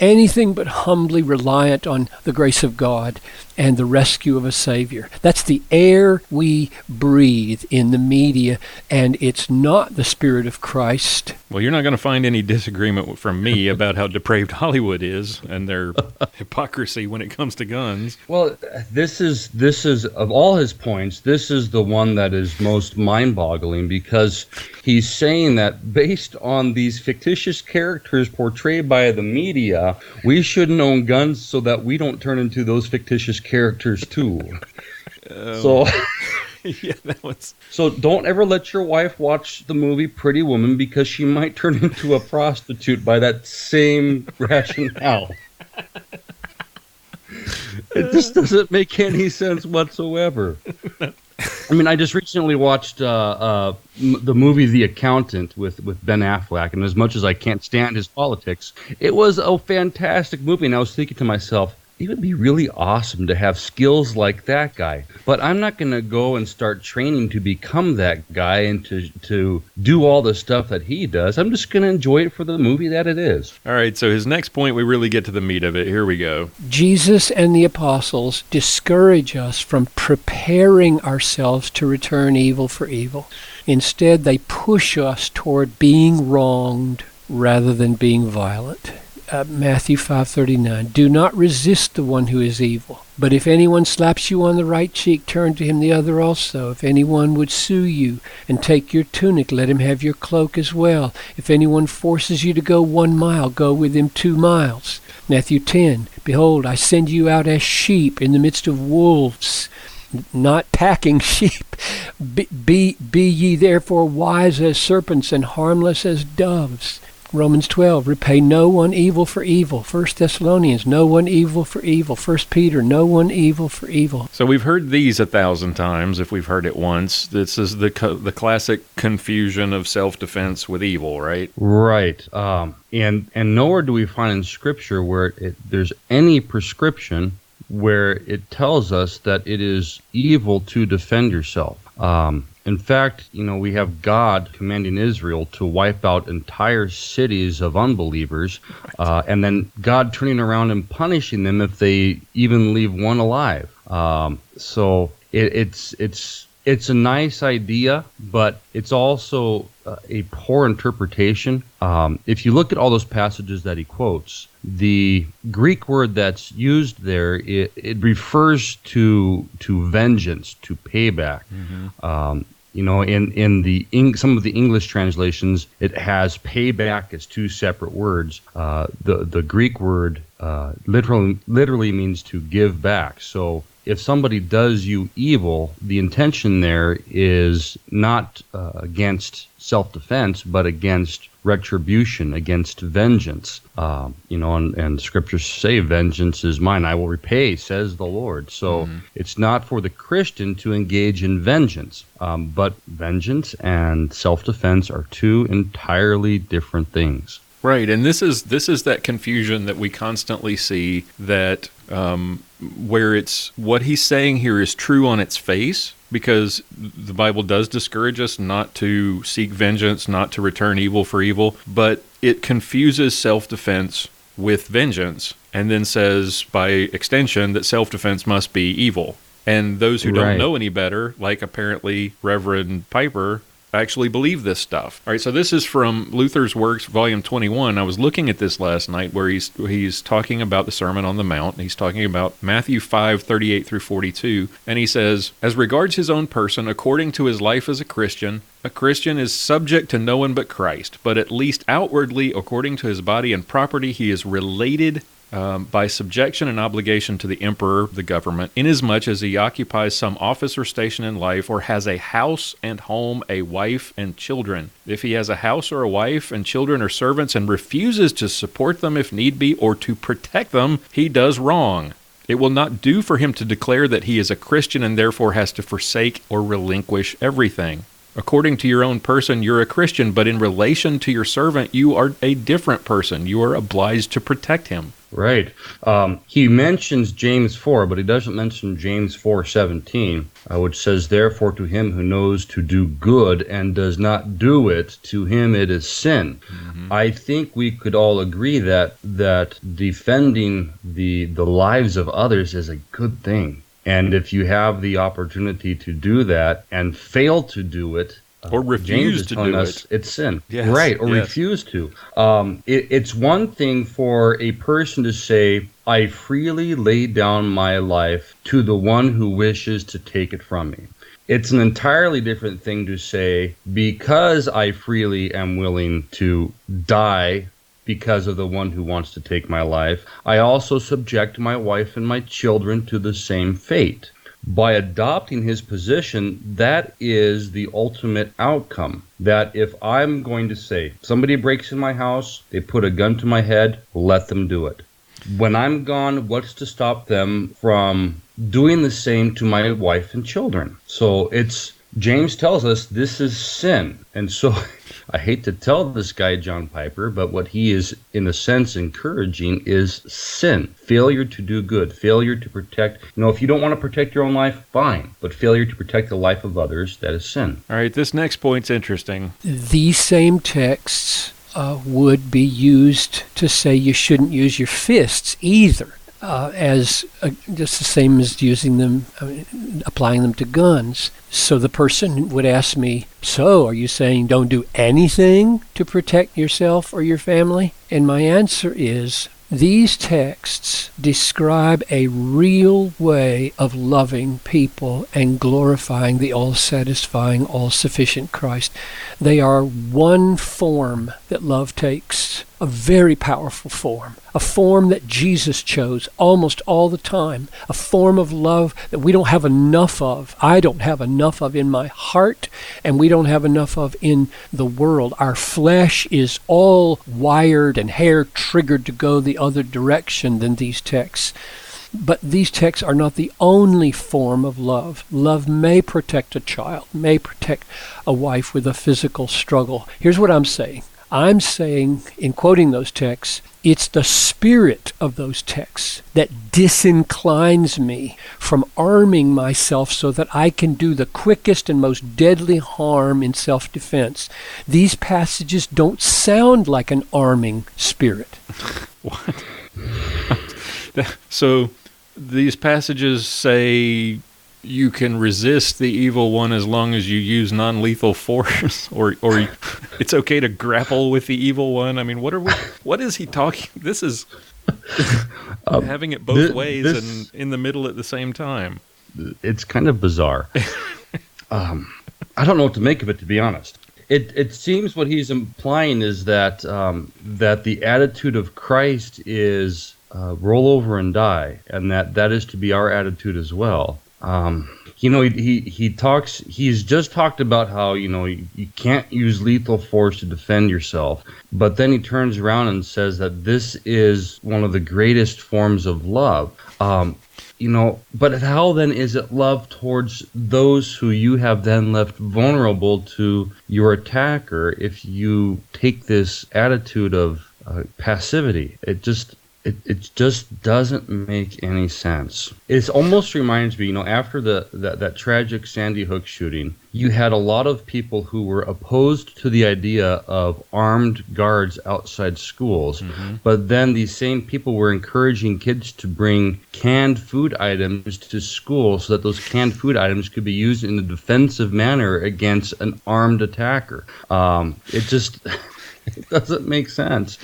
Anything but humbly reliant on the grace of God and the rescue of a Savior. That's the air we breathe in the media, and it's not the Spirit of Christ. Well, you're not going to find any disagreement from me about how depraved Hollywood is and their hypocrisy when it comes to guns. Well, this is of all his points, this is the one that is most mind-boggling, because he's saying that based on these fictitious characters portrayed by the media, we shouldn't own guns so that we don't turn into those fictitious characters too. So yeah, that was. So don't ever let your wife watch the movie Pretty Woman, because she might turn into a prostitute by that same rationale. It just doesn't make any sense whatsoever. I mean, I just recently watched the movie The Accountant with Ben Affleck, and as much as I can't stand his politics, it was a fantastic movie, and I was thinking to myself, it would be really awesome to have skills like that guy. But I'm not going to go and start training to become that guy and to do all the stuff that he does. I'm just going to enjoy it for the movie that it is. All right, so his next point, we really get to the meat of it. Here we go. Jesus and the apostles discourage us from preparing ourselves to return evil for evil. Instead, they push us toward being wronged rather than being violent. Matthew 5:39. Do not resist the one who is evil. But if anyone slaps you on the right cheek, turn to him the other also. If anyone would sue you and take your tunic, let him have your cloak as well. If anyone forces you to go 1 mile, go with him 2 miles. Matthew 10. Behold, I send you out as sheep in the midst of wolves, not packing sheep. Be ye therefore wise as serpents and harmless as doves. Romans 12, repay no one evil for evil. 1 Thessalonians, no one evil for evil. 1 Peter, no one evil for evil. So we've heard these 1,000 times, if we've heard it once. This is the classic confusion of self-defense with evil, right? Right. And nowhere do we find in Scripture where there's any prescription where it tells us that it is evil to defend yourself. In fact, we have God commanding Israel to wipe out entire cities of unbelievers, and then God turning around and punishing them if they even leave one alive. So it's a nice idea, but it's also a poor interpretation. If you look at all those passages that he quotes, the Greek word that's used there, it refers to vengeance, to payback. Mm-hmm. In some of the English translations, it has payback as 2 separate words. The Greek word literally means to give back. So if somebody does you evil, the intention there is not against self-defense, but against retribution, against vengeance. And scriptures say, vengeance is mine, I will repay, says the Lord. So it's not for the Christian to engage in vengeance. But vengeance and self-defense are 2 entirely different things. Right, and this is that confusion that we constantly see, that where it's what he's saying here is true on its face, because the Bible does discourage us not to seek vengeance, not to return evil for evil, but it confuses self-defense with vengeance, and then says, by extension, that self-defense must be evil. And those who don't know any better, like apparently Reverend Piper, actually believe this stuff. All right, so this is from Luther's Works, Volume 21. I was looking at this last night where he's talking about the Sermon on the Mount, and he's talking about Matthew 5:38 through 42, and he says, as regards his own person, according to his life as a Christian is subject to no one but Christ, but at least outwardly, according to his body and property, he is related by subjection and obligation to the emperor, the government, inasmuch as he occupies some office or station in life, or has a house and home, a wife and children. If he has a house or a wife and children or servants and refuses to support them if need be, or to protect them, he does wrong. It will not do for him to declare that he is a Christian and therefore has to forsake or relinquish everything. According to your own person, you're a Christian, but in relation to your servant, you are a different person. You are obliged to protect him. Right. He mentions James 4, but he doesn't mention James 4:17, which says, therefore to him who knows to do good and does not do it, to him it is sin. Mm-hmm. I think we could all agree that defending the lives of others is a good thing. And if you have the opportunity to do that and fail to do it, or refuse to do it, it's sin. Yes, right, or refuse to. It's one thing for a person to say, I freely lay down my life to the one who wishes to take it from me. It's an entirely different thing to say, because I freely am willing to die because of the one who wants to take my life, I also subject my wife and my children to the same fate. By adopting his position, that is the ultimate outcome. That if I'm going to say, somebody breaks in my house, they put a gun to my head, let them do it. When I'm gone, what's to stop them from doing the same to my wife and children? So James tells us this is sin. And so I hate to tell this guy, John Piper, but what he is, in a sense, encouraging is sin. Failure to do good. Failure to protect. If you don't want to protect your own life, fine. But failure to protect the life of others, that is sin. All right, this next point's interesting. These same texts would be used to say you shouldn't use your fists either. Just the same as using them, applying them to guns. So the person would ask me, so are you saying don't do anything to protect yourself or your family? And my answer is, these texts describe a real way of loving people and glorifying the all-satisfying, all-sufficient Christ. They are one form that love takes, a very powerful form, a form that Jesus chose almost all the time, a form of love that we don't have enough of. I don't have enough of in my heart, and we don't have enough of in the world. Our flesh is all wired and hair-triggered to go the other direction than these texts. But these texts are not the only form of love. Love may protect a child, may protect a wife with a physical struggle. Here's what I'm saying. I'm saying, in quoting those texts, it's the spirit of those texts that disinclines me from arming myself so that I can do the quickest and most deadly harm in self-defense. These passages don't sound like an arming spirit. What? So these passages say you can resist the evil one as long as you use non-lethal force, or it's okay to grapple with the evil one. I mean, what is he talking? This is having it both ways and in the middle at the same time. It's kind of bizarre. I don't know what to make of it, to be honest. It seems what he's implying is that the attitude of Christ is roll over and die, and that is to be our attitude as well. He's just talked about how, you can't use lethal force to defend yourself, but then he turns around and says that this is one of the greatest forms of love. But how then is it love towards those who you have then left vulnerable to your attacker if you take this attitude of passivity? It just doesn't make any sense. It almost reminds me, after that tragic Sandy Hook shooting, you had a lot of people who were opposed to the idea of armed guards outside schools, but then these same people were encouraging kids to bring canned food items to school so that those canned food items could be used in a defensive manner against an armed attacker. It just it doesn't make sense.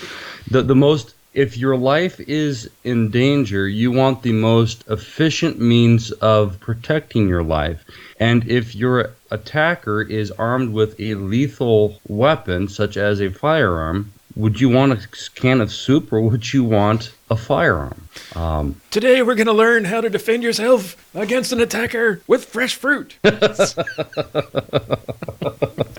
If your life is in danger, you want the most efficient means of protecting your life. And if your attacker is armed with a lethal weapon, such as a firearm, would you want a can of soup or would you want a firearm? Today we're going to learn how to defend yourself against an attacker with fresh fruit. I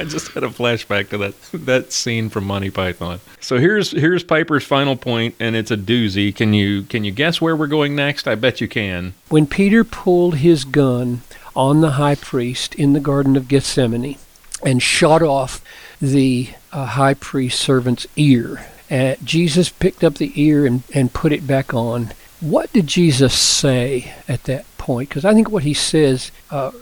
just had a flashback to that scene from Monty Python. So here's Piper's final point, and it's a doozy. Can you guess where we're going next? I bet you can. When Peter pulled his gun on the high priest in the Garden of Gethsemane and shot off the high priest servant's ear, Jesus picked up the ear and put it back on. What did Jesus say at that point? Because I think what he says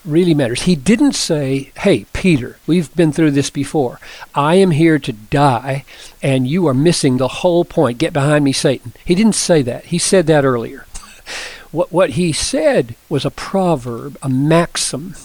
really matters. He didn't say, hey, Peter, we've been through this before. I am here to die, and you are missing the whole point. Get behind me, Satan. He didn't say that. He said that earlier. What he said was a proverb, a maxim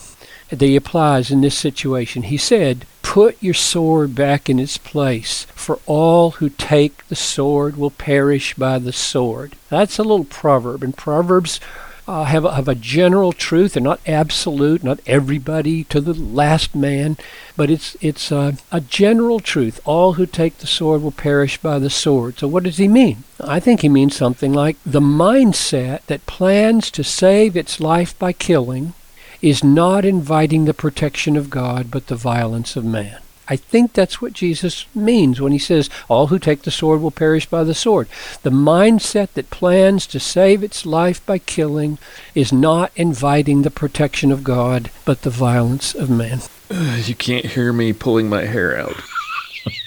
that he applies in this situation. He said, put your sword back in its place, for all who take the sword will perish by the sword. That's a little proverb, and proverbs have a general truth. They're not absolute, not everybody to the last man, but it's a general truth. All who take the sword will perish by the sword. So what does he mean? I think he means something like the mindset that plans to save its life by killing is not inviting the protection of God, but the violence of man. I think that's what Jesus means when he says, all who take the sword will perish by the sword. The mindset that plans to save its life by killing is not inviting the protection of God, but the violence of man. You can't hear me pulling my hair out.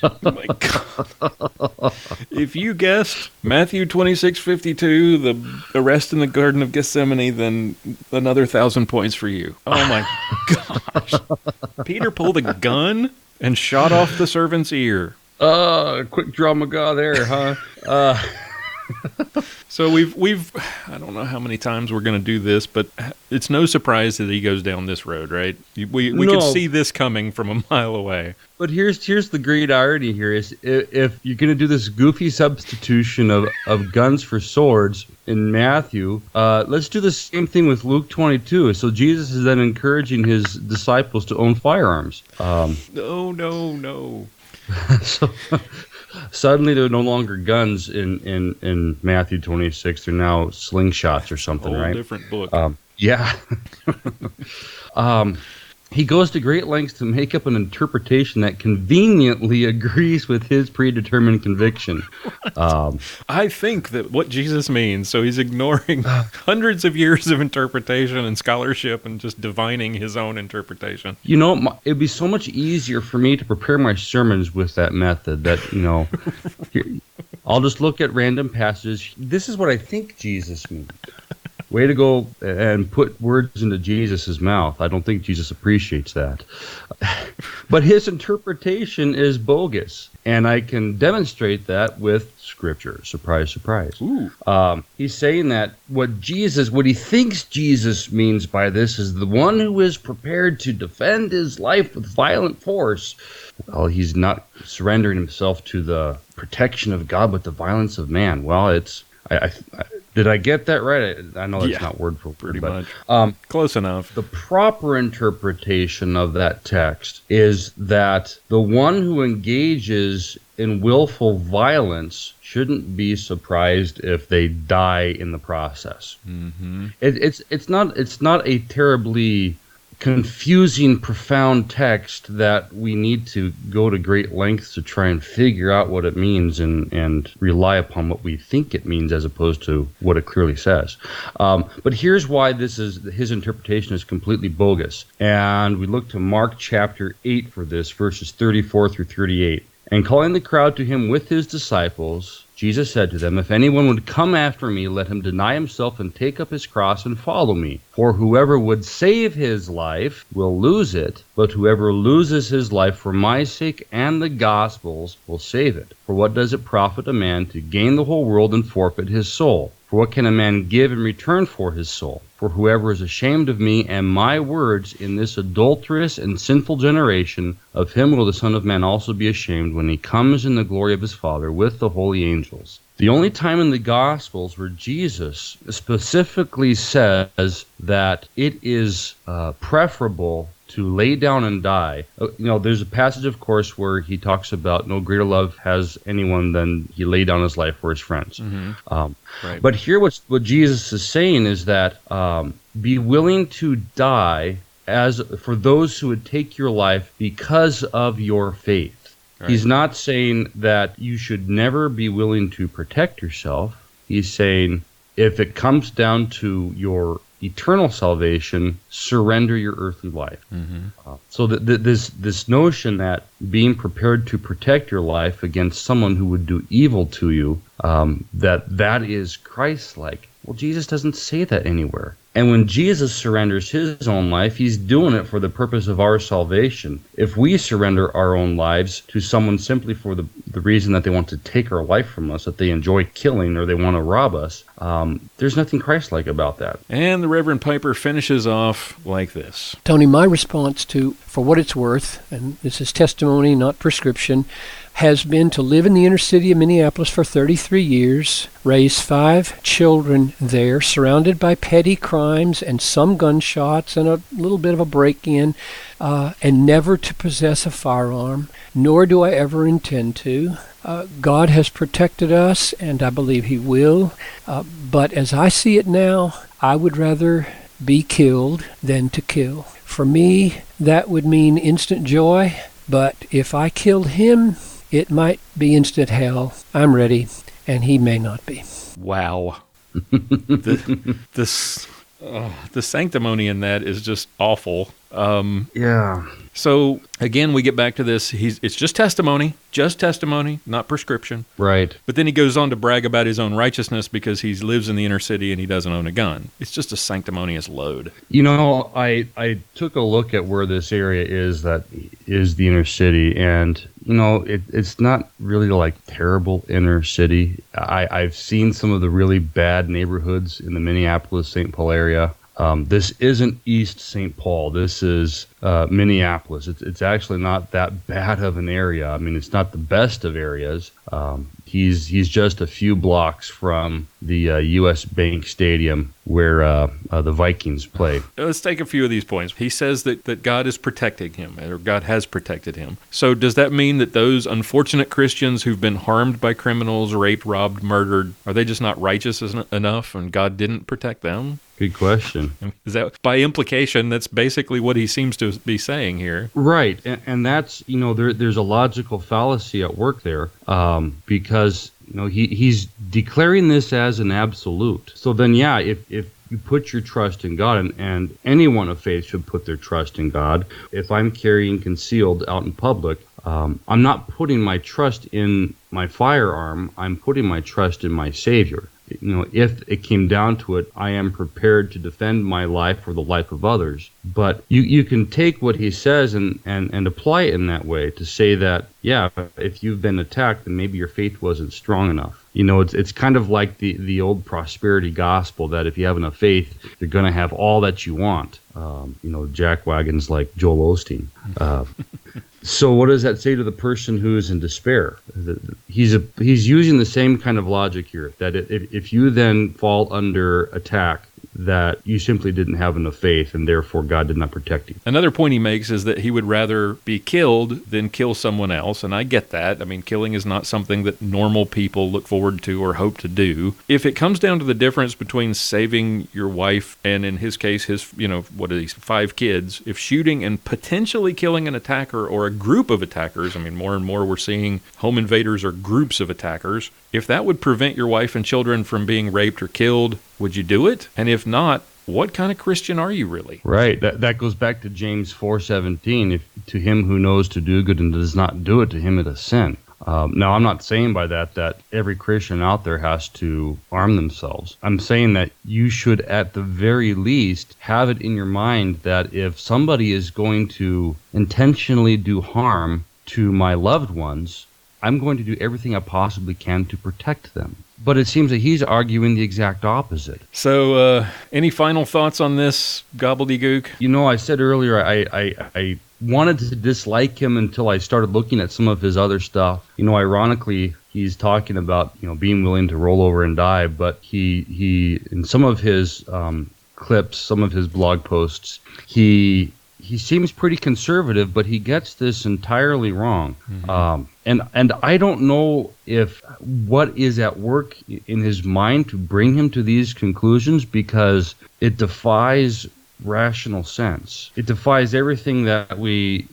Oh my God. If you guessed Matthew 26:52, the arrest in the Garden of Gethsemane, then another 1,000 points for you. Oh my gosh. Peter pulled a gun and shot off the servant's ear. Quick draw McGaw there, huh? So we've I don't know how many times we're going to do this, but it's no surprise that he goes down this road, right? We could see this coming from a mile away. But here's the great irony here is if you're going to do this goofy substitution of guns for swords in Matthew, let's do the same thing with Luke 22. So Jesus is then encouraging his disciples to own firearms. No. So suddenly there are no longer guns in Matthew 26. They're now slingshots or something, right? Different book. Yeah. He goes to great lengths to make up an interpretation that conveniently agrees with his predetermined conviction. I think that what Jesus means, so he's ignoring hundreds of years of interpretation and scholarship and just divining his own interpretation. It'd be so much easier for me to prepare my sermons with that method that, I'll just look at random passages. This is what I think Jesus means. Way to go and put words into Jesus' mouth. I don't think Jesus appreciates that. But his interpretation is bogus, and I can demonstrate that with Scripture. Surprise, surprise. He's saying that what he thinks Jesus means by this is the one who is prepared to defend his life with violent force. Well, he's not surrendering himself to the protection of God, but the violence of man. Well, did I get that right? I know that's not word for word. Pretty much. Close enough. The proper interpretation of that text is that the one who engages in willful violence shouldn't be surprised if they die in the process. Mm-hmm. It's not a terribly confusing, profound text that we need to go to great lengths to try and figure out what it means and rely upon what we think it means as opposed to what it clearly says. But here's why his interpretation is completely bogus. And we look to Mark chapter 8 for this, verses 34 through 38. And calling the crowd to him with his disciples, Jesus said to them, "If anyone would come after me, let him deny himself and take up his cross and follow me. For whoever would save his life will lose it, but whoever loses his life for my sake and the gospel's will save it. For what does it profit a man to gain the whole world and forfeit his soul? For what can a man give in return for his soul? For whoever is ashamed of me and my words in this adulterous and sinful generation, of him will the Son of Man also be ashamed when he comes in the glory of his Father with the holy angels." The only time in the Gospels where Jesus specifically says that it is preferable to lay down and die. There's a passage, of course, where he talks about no greater love has anyone than he laid down his life for his friends. Right. But here what Jesus is saying is that be willing to die as for those who would take your life because of your faith. Right. He's not saying that you should never be willing to protect yourself. He's saying if it comes down to your eternal salvation, surrender your earthly life. So this notion that being prepared to protect your life against someone who would do evil to you, that is Christ-like. Well, Jesus doesn't say that anywhere. And when Jesus surrenders his own life, he's doing it for the purpose of our salvation. If we surrender our own lives to someone simply for the reason that they want to take our life from us, that they enjoy killing or they want to rob us, there's nothing Christ-like about that. And the Reverend Piper finishes off like this. Tony, my response to, for what it's worth, and this is testimony, not prescription, has been to live in the inner city of Minneapolis for 33 years, raise 5 children there, surrounded by petty crimes and some gunshots and a little bit of a break-in, and never to possess a firearm, nor do I ever intend to. God has protected us, and I believe he will. But as I see it now, I would rather be killed than to kill. For me, that would mean instant joy, but if I killed him, it might be instant hell. I'm ready, and he may not be. Wow. The sanctimony in that is just awful. Yeah. So, again, we get back to this. It's just testimony, not prescription. Right. But then he goes on to brag about his own righteousness because he lives in the inner city and he doesn't own a gun. It's just a sanctimonious load. I took a look at where this area is that is the inner city, and, it's not really like terrible inner city. I've seen some of the really bad neighborhoods in the Minneapolis, St. Paul area. This isn't East St. Paul. This is Minneapolis. It's actually not that bad of an area. I mean, it's not the best of areas. He's just a few blocks from the U.S. Bank Stadium where the Vikings play. Let's take a few of these points. He says that God is protecting him, or God has protected him. So does that mean that those unfortunate Christians who've been harmed by criminals, raped, robbed, murdered, are they just not righteous enough and God didn't protect them? Good question. Is that, by implication, that's basically what he seems to be saying here. Right. And that's, there's a logical fallacy at work there, because, he's declaring this as an absolute. So then, yeah, if you put your trust in God, and anyone of faith should put their trust in God. If I'm carrying concealed out in public, I'm not putting my trust in my firearm. I'm putting my trust in my Savior. If it came down to it, I am prepared to defend my life or the life of others. But you can take what he says and apply it in that way to say that, yeah, if you've been attacked, then maybe your faith wasn't strong enough. It's kind of like the old prosperity gospel that if you have enough faith, you're going to have all that you want. Jack wagons like Joel Osteen. So what does that say to the person who is in despair? He's using the same kind of logic here, that if you then fall under attack, that you simply didn't have enough faith and therefore God did not protect you. Another point he makes is that he would rather be killed than kill someone else, and I get that. I mean, killing is not something that normal people look forward to or hope to do. If it comes down to the difference between saving your wife and, in his case, his, 5 kids, if shooting and potentially killing an attacker or a group of attackers, I mean, more and more we're seeing home invaders or groups of attackers, if that would prevent your wife and children from being raped or killed, would you do it? And if not, what kind of Christian are you really? Right. That goes back to James 4:17. If to him who knows to do good and does not do it, to him it is sin. Now, I'm not saying by that every Christian out there has to arm themselves. I'm saying that you should, at the very least, have it in your mind that if somebody is going to intentionally do harm to my loved ones, I'm going to do everything I possibly can to protect them. But it seems that he's arguing the exact opposite. So, any final thoughts on this gobbledygook? You know, I said earlier I wanted to dislike him until I started looking at some of his other stuff. You know, ironically, he's talking about, you know, being willing to roll over and die, but he in some of his clips, some of his blog posts, he seems pretty conservative, but he gets this entirely wrong. Mm-hmm. And I don't know if what is at work in his mind to bring him to these conclusions, because it defies rational sense. It defies everything that we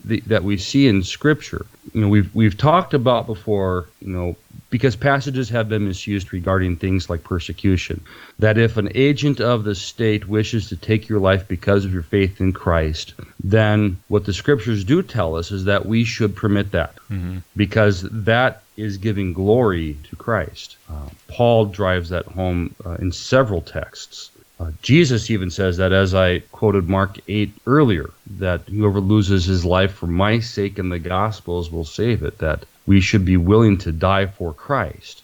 see in Scripture. You know, we've talked about before, you know, because passages have been misused regarding things like persecution, that if an agent of the state wishes to take your life because of your faith in Christ, then what the Scriptures do tell us is that we should permit that, because that is giving glory to Christ. Paul drives that home in several texts. Jesus even says that, as I quoted Mark 8 earlier, that whoever loses his life for my sake and the Gospels will save it, that we should be willing to die for Christ.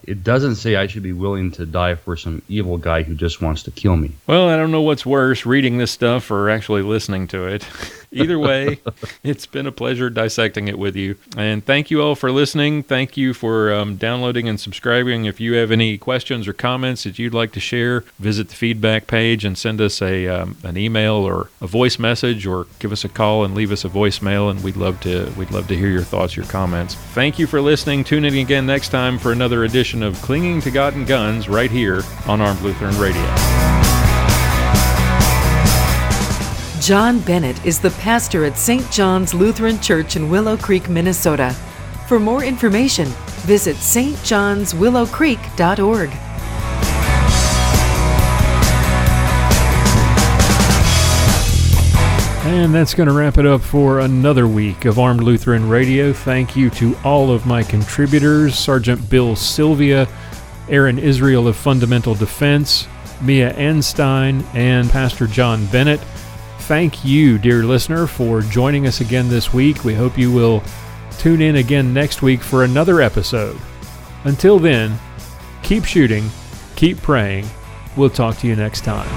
It doesn't say I should be willing to die for some evil guy who just wants to kill me. Well, I don't know what's worse, reading this stuff or actually listening to it. Either way, it's been a pleasure dissecting it with you. And thank you all for listening. Thank you for downloading and subscribing. If you have any questions or comments that you'd like to share, visit the feedback page and send us an email or a voice message, or give us a call and leave us a voicemail, and we'd love to hear your thoughts, your comments. Thank you for listening. Tune in again next time for another edition of Clinging to God and Guns right here on Armed Lutheran Radio. John Bennett is the pastor at St. John's Lutheran Church in Willow Creek, Minnesota. For more information, visit stjohnswillowcreek.org. And that's going to wrap it up for another week of Armed Lutheran Radio. Thank you to all of my contributors, Sergeant Bill Silvia, Aaron Israel of Fundamental Defense, Mia Anstine, and Pastor John Bennett. Thank you, dear listener, for joining us again this week. We hope you will tune in again next week for another episode. Until then, keep shooting, keep praying. We'll talk to you next time.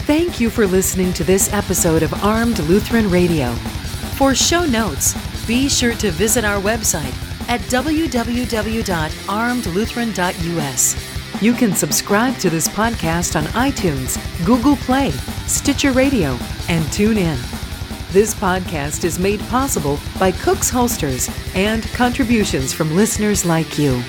Thank you for listening to this episode of Armed Lutheran Radio. For show notes, be sure to visit our website at www.armedlutheran.us. You can subscribe to this podcast on iTunes, Google Play, Stitcher Radio, and TuneIn. This podcast is made possible by Cook's Holsters and contributions from listeners like you.